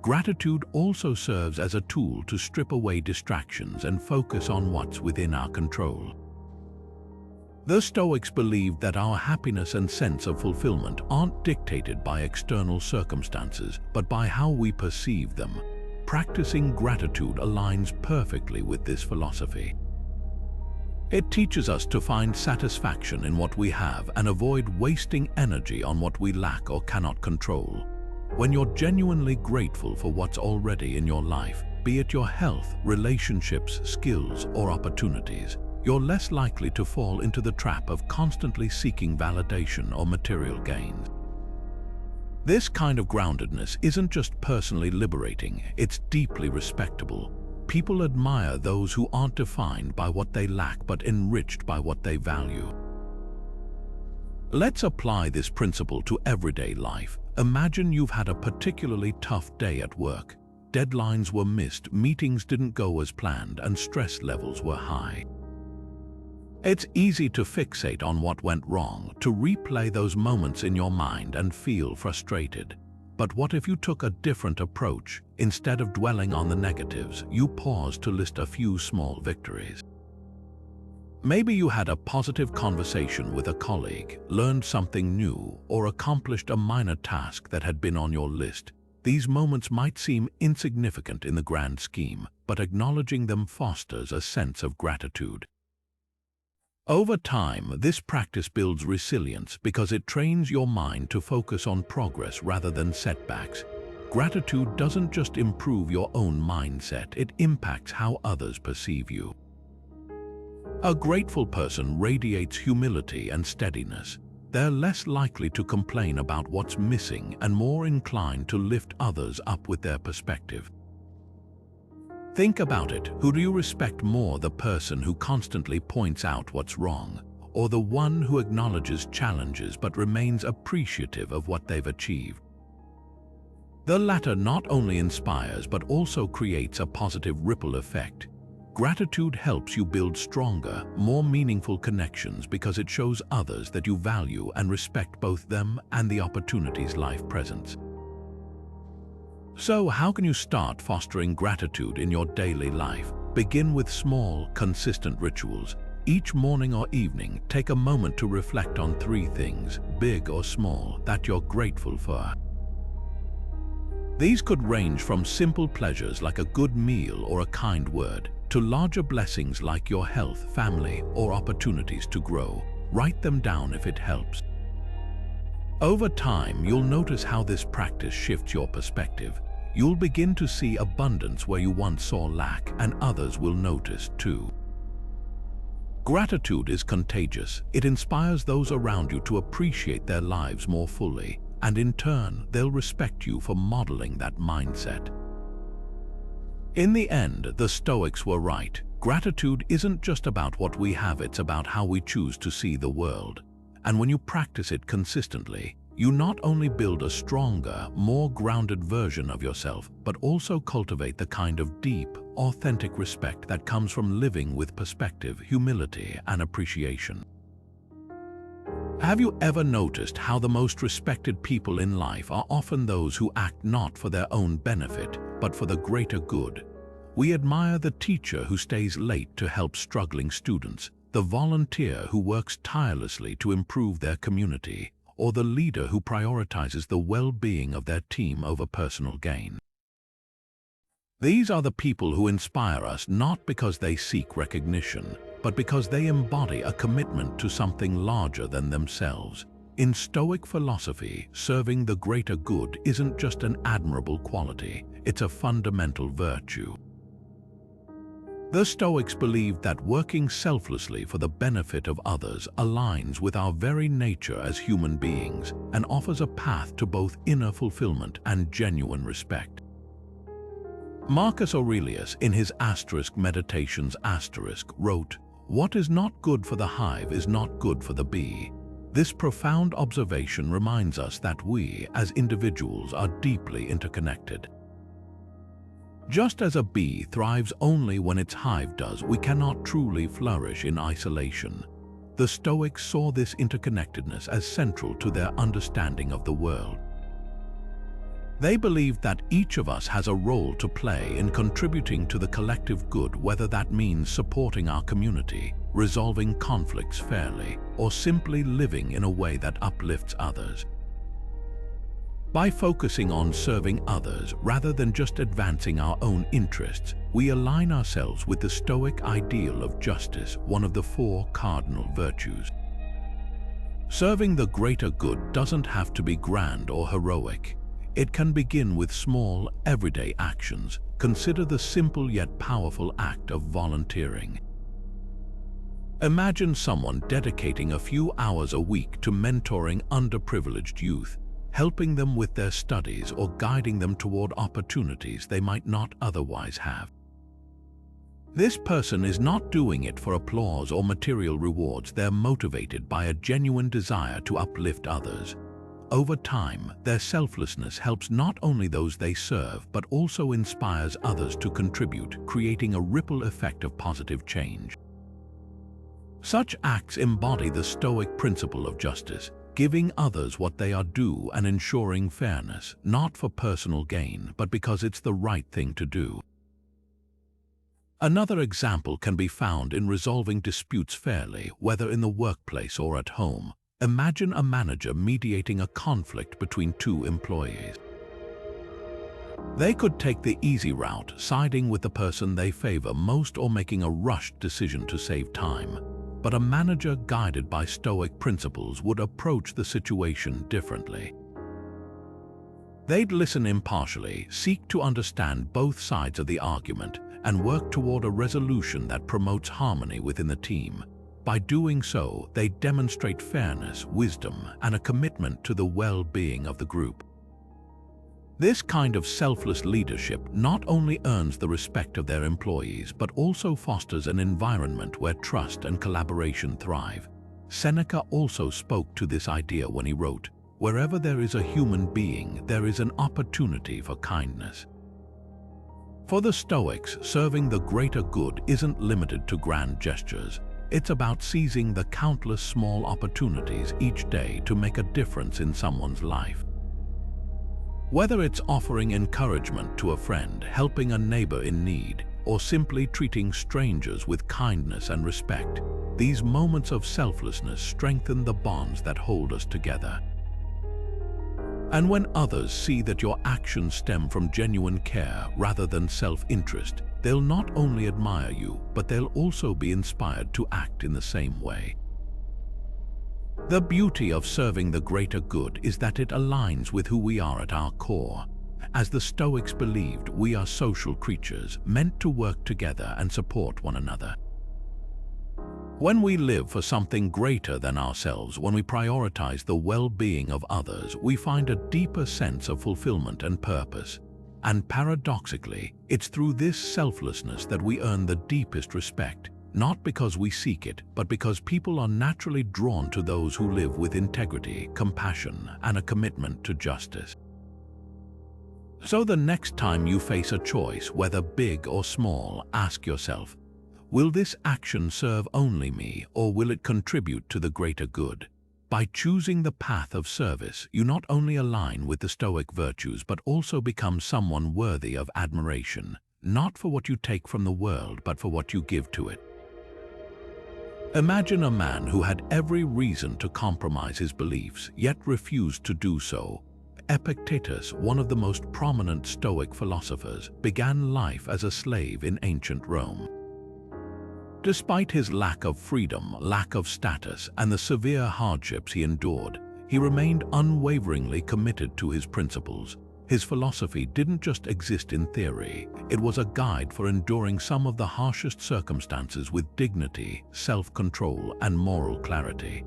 Gratitude also serves as a tool to strip away distractions and focus on what's within our control. The Stoics believed that our happiness and sense of fulfillment aren't dictated by external circumstances, but by how we perceive them. Practicing gratitude aligns perfectly with this philosophy. It teaches us to find satisfaction in what we have and avoid wasting energy on what we lack or cannot control. When you're genuinely grateful for what's already in your life, be it your health, relationships, skills, or opportunities, you're less likely to fall into the trap of constantly seeking validation or material gains. This kind of groundedness isn't just personally liberating, it's deeply respectable. People admire those who aren't defined by what they lack but enriched by what they value. Let's apply this principle to everyday life. Imagine you've had a particularly tough day at work. Deadlines were missed, meetings didn't go as planned, and stress levels were high. It's easy to fixate on what went wrong, to replay those moments in your mind and feel frustrated. But what if you took a different approach? Instead of dwelling on the negatives, you paused to list a few small victories. Maybe you had a positive conversation with a colleague, learned something new, or accomplished a minor task that had been on your list. These moments might seem insignificant in the grand scheme, but acknowledging them fosters a sense of gratitude. Over time, this practice builds resilience because it trains your mind to focus on progress rather than setbacks. Gratitude doesn't just improve your own mindset, it impacts how others perceive you. A grateful person radiates humility and steadiness. They're less likely to complain about what's missing and more inclined to lift others up with their perspective. Think about it. Who do you respect more, the person who constantly points out what's wrong, or the one who acknowledges challenges but remains appreciative of what they've achieved? The latter not only inspires but also creates a positive ripple effect. Gratitude helps you build stronger, more meaningful connections because it shows others that you value and respect both them and the opportunities life presents. So, how can you start fostering gratitude in your daily life? Begin with small, consistent rituals. Each morning or evening, take a moment to reflect on 3 things, big or small, that you're grateful for. These could range from simple pleasures like a good meal or a kind word, to larger blessings like your health, family, or opportunities to grow. Write them down if it helps. Over time, you'll notice how this practice shifts your perspective. You'll begin to see abundance where you once saw lack, and others will notice too. Gratitude is contagious. It inspires those around you to appreciate their lives more fully, and in turn, they'll respect you for modeling that mindset. In the end, the Stoics were right. Gratitude isn't just about what we have, it's about how we choose to see the world. And when you practice it consistently, you not only build a stronger, more grounded version of yourself, but also cultivate the kind of deep, authentic respect that comes from living with perspective, humility, and appreciation. Have you ever noticed how the most respected people in life are often those who act not for their own benefit, but for the greater good? We admire the teacher who stays late to help struggling students, the volunteer who works tirelessly to improve their community, or the leader who prioritizes the well-being of their team over personal gain. These are the people who inspire us not because they seek recognition, but because they embody a commitment to something larger than themselves. In Stoic philosophy, serving the greater good isn't just an admirable quality, it's a fundamental virtue. The Stoics believed that working selflessly for the benefit of others aligns with our very nature as human beings and offers a path to both inner fulfillment and genuine respect. Marcus Aurelius, in his Meditations wrote, "What is not good for the hive is not good for the bee." This profound observation reminds us that we, as individuals, are deeply interconnected. Just as a bee thrives only when its hive does, we cannot truly flourish in isolation. The Stoics saw this interconnectedness as central to their understanding of the world. They believed that each of us has a role to play in contributing to the collective good, whether that means supporting our community, resolving conflicts fairly, or simply living in a way that uplifts others. By focusing on serving others rather than just advancing our own interests, we align ourselves with the Stoic ideal of justice, one of the 4 cardinal virtues. Serving the greater good doesn't have to be grand or heroic. It can begin with small, everyday actions. Consider the simple yet powerful act of volunteering. Imagine someone dedicating a few hours a week to mentoring underprivileged youth, helping them with their studies or guiding them toward opportunities they might not otherwise have. This person is not doing it for applause or material rewards. They're motivated by a genuine desire to uplift others. Over time, their selflessness helps not only those they serve, but also inspires others to contribute, creating a ripple effect of positive change. Such acts embody the Stoic principle of justice, giving others what they are due and ensuring fairness, not for personal gain, but because it's the right thing to do. Another example can be found in resolving disputes fairly, whether in the workplace or at home. Imagine a manager mediating a conflict between two employees. They could take the easy route, siding with the person they favor most or making a rushed decision to save time. But a manager guided by Stoic principles would approach the situation differently. They'd listen impartially, seek to understand both sides of the argument, and work toward a resolution that promotes harmony within the team. By doing so, they demonstrate fairness, wisdom, and a commitment to the well-being of the group. This kind of selfless leadership not only earns the respect of their employees, but also fosters an environment where trust and collaboration thrive. Seneca also spoke to this idea when he wrote, "Wherever there is a human being, there is an opportunity for kindness." For the Stoics, serving the greater good isn't limited to grand gestures. It's about seizing the countless small opportunities each day to make a difference in someone's life. Whether it's offering encouragement to a friend, helping a neighbor in need, or simply treating strangers with kindness and respect, these moments of selflessness strengthen the bonds that hold us together. And when others see that your actions stem from genuine care rather than self-interest, they'll not only admire you, but they'll also be inspired to act in the same way. The beauty of serving the greater good is that it aligns with who we are at our core. As the Stoics believed, we are social creatures, meant to work together and support one another. When we live for something greater than ourselves, when we prioritize the well-being of others, we find a deeper sense of fulfillment and purpose. And paradoxically, it's through this selflessness that we earn the deepest respect, not because we seek it, but because people are naturally drawn to those who live with integrity, compassion, and a commitment to justice. So the next time you face a choice, whether big or small, ask yourself, will this action serve only me, or will it contribute to the greater good? By choosing the path of service, you not only align with the Stoic virtues, but also become someone worthy of admiration, not for what you take from the world, but for what you give to it. Imagine a man who had every reason to compromise his beliefs, yet refused to do so. Epictetus, one of the most prominent Stoic philosophers, began life as a slave in ancient Rome. Despite his lack of freedom, lack of status, and the severe hardships he endured, he remained unwaveringly committed to his principles. His philosophy didn't just exist in theory, it was a guide for enduring some of the harshest circumstances with dignity, self-control, and moral clarity.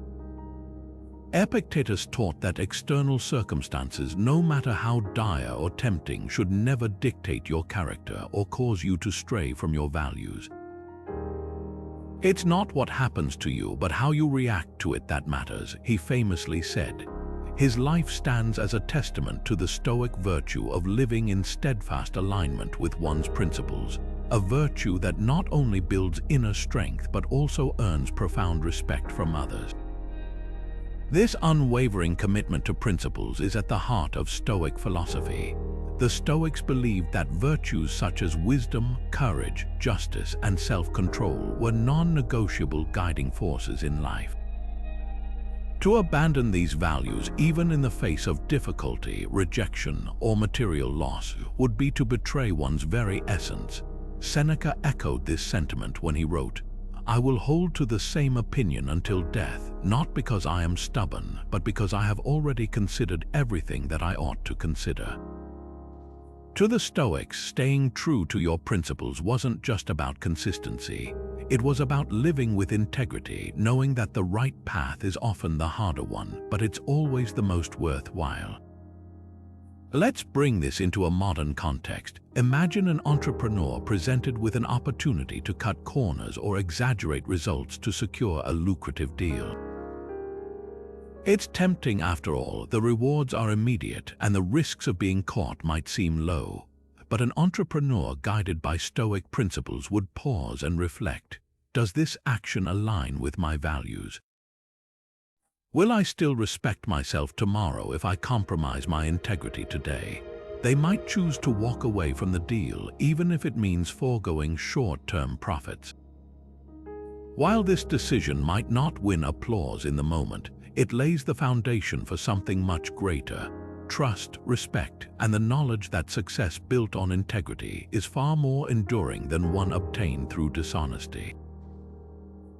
Epictetus taught that external circumstances, no matter how dire or tempting, should never dictate your character or cause you to stray from your values. It's not what happens to you, but how you react to it that matters, he famously said. His life stands as a testament to the Stoic virtue of living in steadfast alignment with one's principles, a virtue that not only builds inner strength but also earns profound respect from others. This unwavering commitment to principles is at the heart of Stoic philosophy. The Stoics believed that virtues such as wisdom, courage, justice, and self-control were non-negotiable guiding forces in life. To abandon these values, even in the face of difficulty, rejection, or material loss, would be to betray one's very essence. Seneca echoed this sentiment when he wrote, I will hold to the same opinion until death, not because I am stubborn, but because I have already considered everything that I ought to consider. To the Stoics, staying true to your principles wasn't just about consistency. It was about living with integrity, knowing that the right path is often the harder one, but it's always the most worthwhile. Let's bring this into a modern context. Imagine an entrepreneur presented with an opportunity to cut corners or exaggerate results to secure a lucrative deal. It's tempting after all, the rewards are immediate and the risks of being caught might seem low. But an entrepreneur guided by Stoic principles would pause and reflect. Does this action align with my values? Will I still respect myself tomorrow if I compromise my integrity today? They might choose to walk away from the deal, even if it means foregoing short-term profits. While this decision might not win applause in the moment, it lays the foundation for something much greater. Trust, respect, and the knowledge that success built on integrity is far more enduring than one obtained through dishonesty.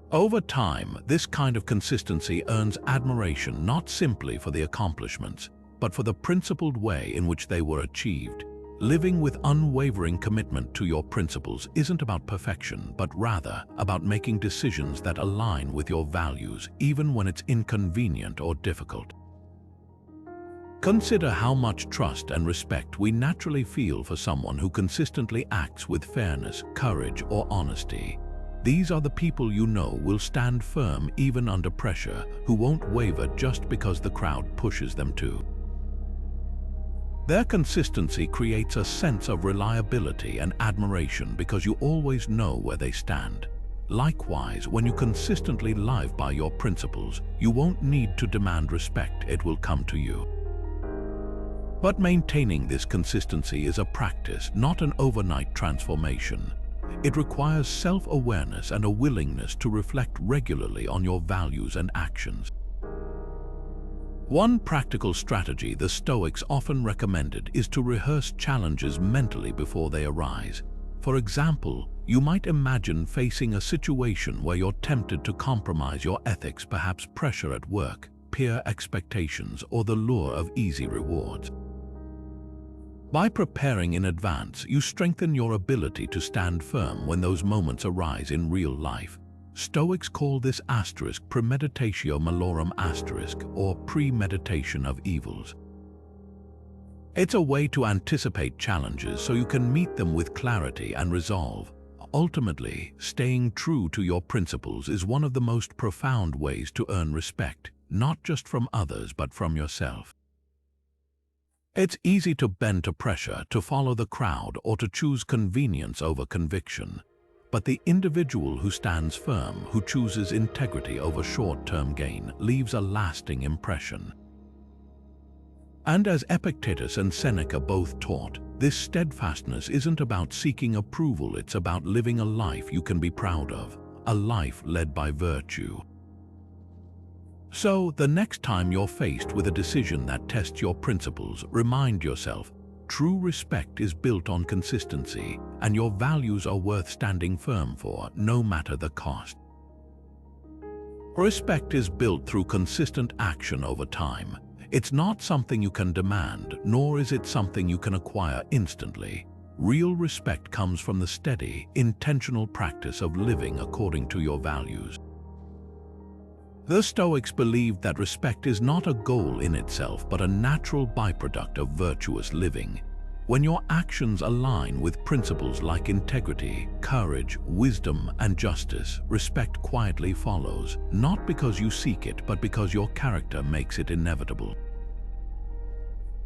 Over time, this kind of consistency earns admiration not simply for the accomplishments, but for the principled way in which they were achieved. Living with unwavering commitment to your principles isn't about perfection, but rather about making decisions that align with your values, even when it's inconvenient or difficult. Consider how much trust and respect we naturally feel for someone who consistently acts with fairness, courage, or honesty. These are the people you know will stand firm even under pressure, who won't waver just because the crowd pushes them to. Their consistency creates a sense of reliability and admiration because you always know where they stand. Likewise, when you consistently live by your principles, you won't need to demand respect, it will come to you. But maintaining this consistency is a practice, not an overnight transformation. It requires self-awareness and a willingness to reflect regularly on your values and actions. One practical strategy the Stoics often recommended is to rehearse challenges mentally before they arise. For example, you might imagine facing a situation where you're tempted to compromise your ethics, perhaps pressure at work, peer expectations, or the lure of easy rewards. By preparing in advance, you strengthen your ability to stand firm when those moments arise in real life. Stoics call this premeditatio malorum or premeditation of evils. It's a way to anticipate challenges so you can meet them with clarity and resolve. Ultimately, staying true to your principles is one of the most profound ways to earn respect, not just from others but from yourself. It's easy to bend to pressure, to follow the crowd, or to choose convenience over conviction. But the individual who stands firm, who chooses integrity over short-term gain, leaves a lasting impression. And as Epictetus and Seneca both taught, this steadfastness isn't about seeking approval, it's about living a life you can be proud of, a life led by virtue. So, the next time you're faced with a decision that tests your principles, remind yourself, true respect is built on consistency, and your values are worth standing firm for, no matter the cost. Respect is built through consistent action over time. It's not something you can demand, nor is it something you can acquire instantly. Real respect comes from the steady, intentional practice of living according to your values. The Stoics believed that respect is not a goal in itself, but a natural byproduct of virtuous living. When your actions align with principles like integrity, courage, wisdom, and justice, respect quietly follows, not because you seek it, but because your character makes it inevitable.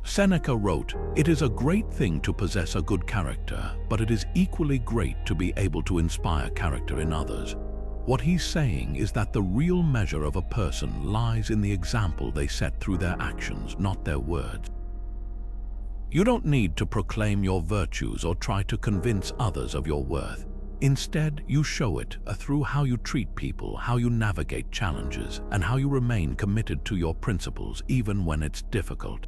Seneca wrote, "It is a great thing to possess a good character, but it is equally great to be able to inspire character in others." What he's saying is that the real measure of a person lies in the example they set through their actions, not their words. You don't need to proclaim your virtues or try to convince others of your worth. Instead, you show it through how you treat people, how you navigate challenges, and how you remain committed to your principles even when it's difficult.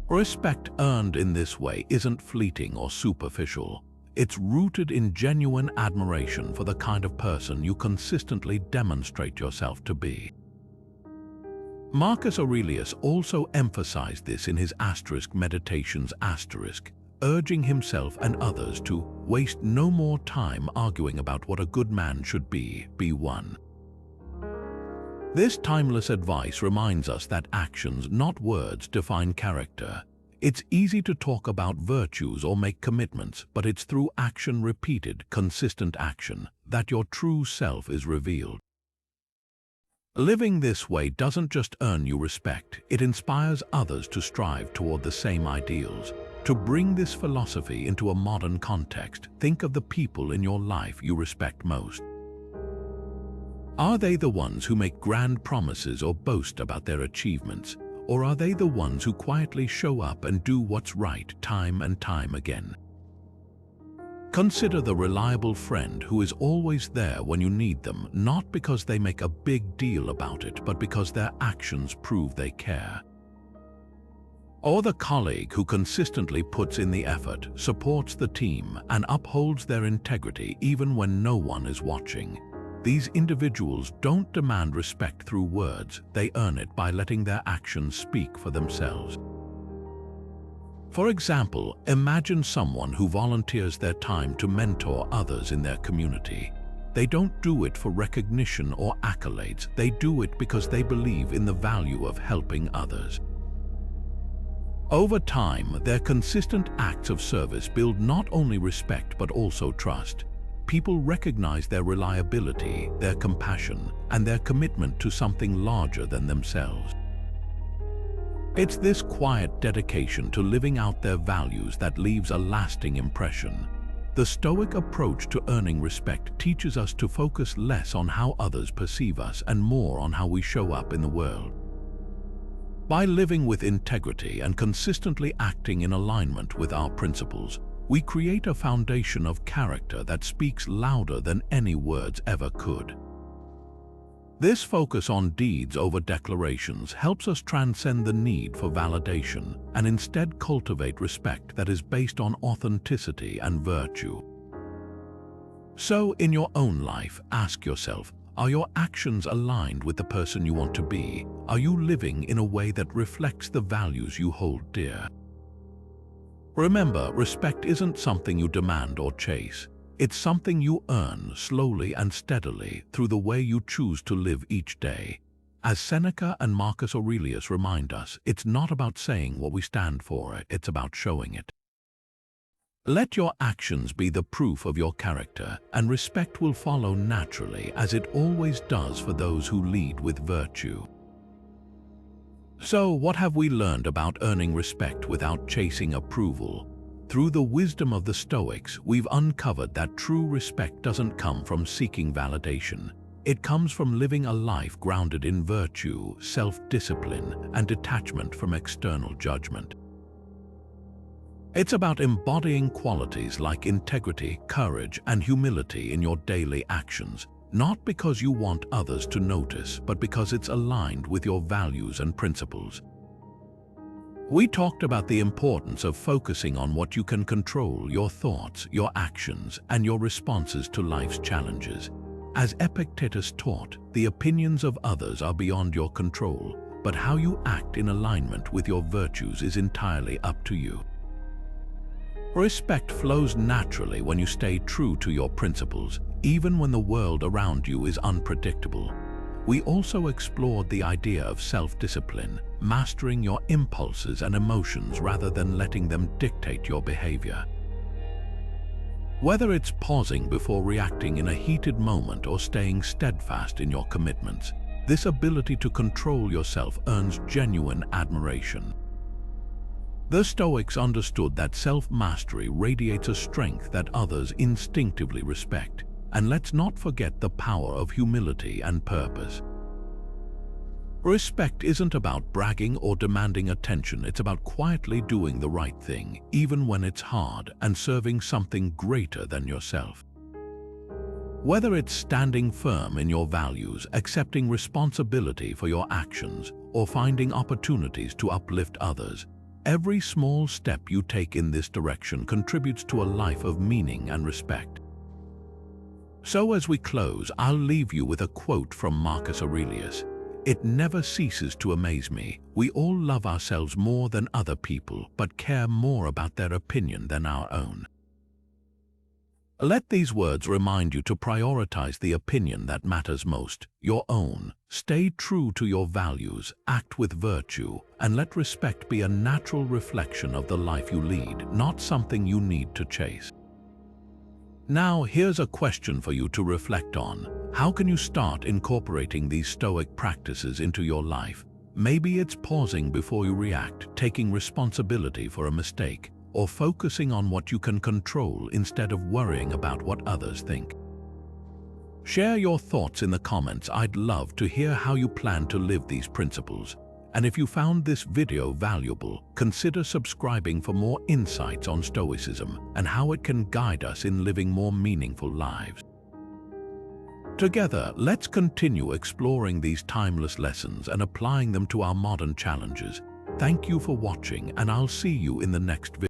Respect earned in this way isn't fleeting or superficial. It's rooted in genuine admiration for the kind of person you consistently demonstrate yourself to be. Marcus Aurelius also emphasized this in his Meditations, urging himself and others to waste no more time arguing about what a good man should be one. This timeless advice reminds us that actions, not words, define character. It's easy to talk about virtues or make commitments, but it's through action, repeated, consistent action, that your true self is revealed. Living this way doesn't just earn you respect, it inspires others to strive toward the same ideals. To bring this philosophy into a modern context, think of the people in your life you respect most. Are they the ones who make grand promises or boast about their achievements, or are they the ones who quietly show up and do what's right time and time again? Consider the reliable friend who is always there when you need them, not because they make a big deal about it, but because their actions prove they care. Or the colleague who consistently puts in the effort, supports the team, and upholds their integrity even when no one is watching. These individuals don't demand respect through words, they earn it by letting their actions speak for themselves. For example, imagine someone who volunteers their time to mentor others in their community. They don't do it for recognition or accolades, they do it because they believe in the value of helping others. Over time, their consistent acts of service build not only respect but also trust. People recognize their reliability, their compassion, and their commitment to something larger than themselves. It's this quiet dedication to living out their values that leaves a lasting impression. The Stoic approach to earning respect teaches us to focus less on how others perceive us and more on how we show up in the world. By living with integrity and consistently acting in alignment with our principles, we create a foundation of character that speaks louder than any words ever could. This focus on deeds over declarations helps us transcend the need for validation and instead cultivate respect that is based on authenticity and virtue. So, in your own life, ask yourself, are your actions aligned with the person you want to be? Are you living in a way that reflects the values you hold dear? Remember, respect isn't something you demand or chase. It's something you earn slowly and steadily through the way you choose to live each day. As Seneca and Marcus Aurelius remind us, it's not about saying what we stand for, it's about showing it. Let your actions be the proof of your character, and respect will follow naturally, as it always does for those who lead with virtue. So, what have we learned about earning respect without chasing approval? Through the wisdom of the Stoics, we've uncovered that true respect doesn't come from seeking validation. It comes from living a life grounded in virtue, self-discipline, and detachment from external judgment. It's about embodying qualities like integrity, courage, and humility in your daily actions, not because you want others to notice, but because it's aligned with your values and principles. We talked about the importance of focusing on what you can control, your thoughts, your actions, and your responses to life's challenges. As Epictetus taught, the opinions of others are beyond your control, but how you act in alignment with your virtues is entirely up to you. Respect flows naturally when you stay true to your principles, even when the world around you is unpredictable. We also explored the idea of self-discipline, mastering your impulses and emotions rather than letting them dictate your behavior. Whether it's pausing before reacting in a heated moment or staying steadfast in your commitments, this ability to control yourself earns genuine admiration. The Stoics understood that self-mastery radiates a strength that others instinctively respect. And let's not forget the power of humility and purpose. Respect isn't about bragging or demanding attention, it's about quietly doing the right thing, even when it's hard, and serving something greater than yourself. Whether it's standing firm in your values, accepting responsibility for your actions, or finding opportunities to uplift others, every small step you take in this direction contributes to a life of meaning and respect. So as we close, I'll leave you with a quote from Marcus Aurelius. "It never ceases to amaze me. We all love ourselves more than other people, but care more about their opinion than our own." Let these words remind you to prioritize the opinion that matters most, your own. Stay true to your values, act with virtue, and let respect be a natural reflection of the life you lead, not something you need to chase. Now, here's a question for you to reflect on. How can you start incorporating these Stoic practices into your life? Maybe it's pausing before you react, taking responsibility for a mistake, or focusing on what you can control instead of worrying about what others think. Share your thoughts in the comments. I'd love to hear how you plan to live these principles. And if you found this video valuable, consider subscribing for more insights on Stoicism and how it can guide us in living more meaningful lives. Together, let's continue exploring these timeless lessons and applying them to our modern challenges. Thank you for watching, and I'll see you in the next video.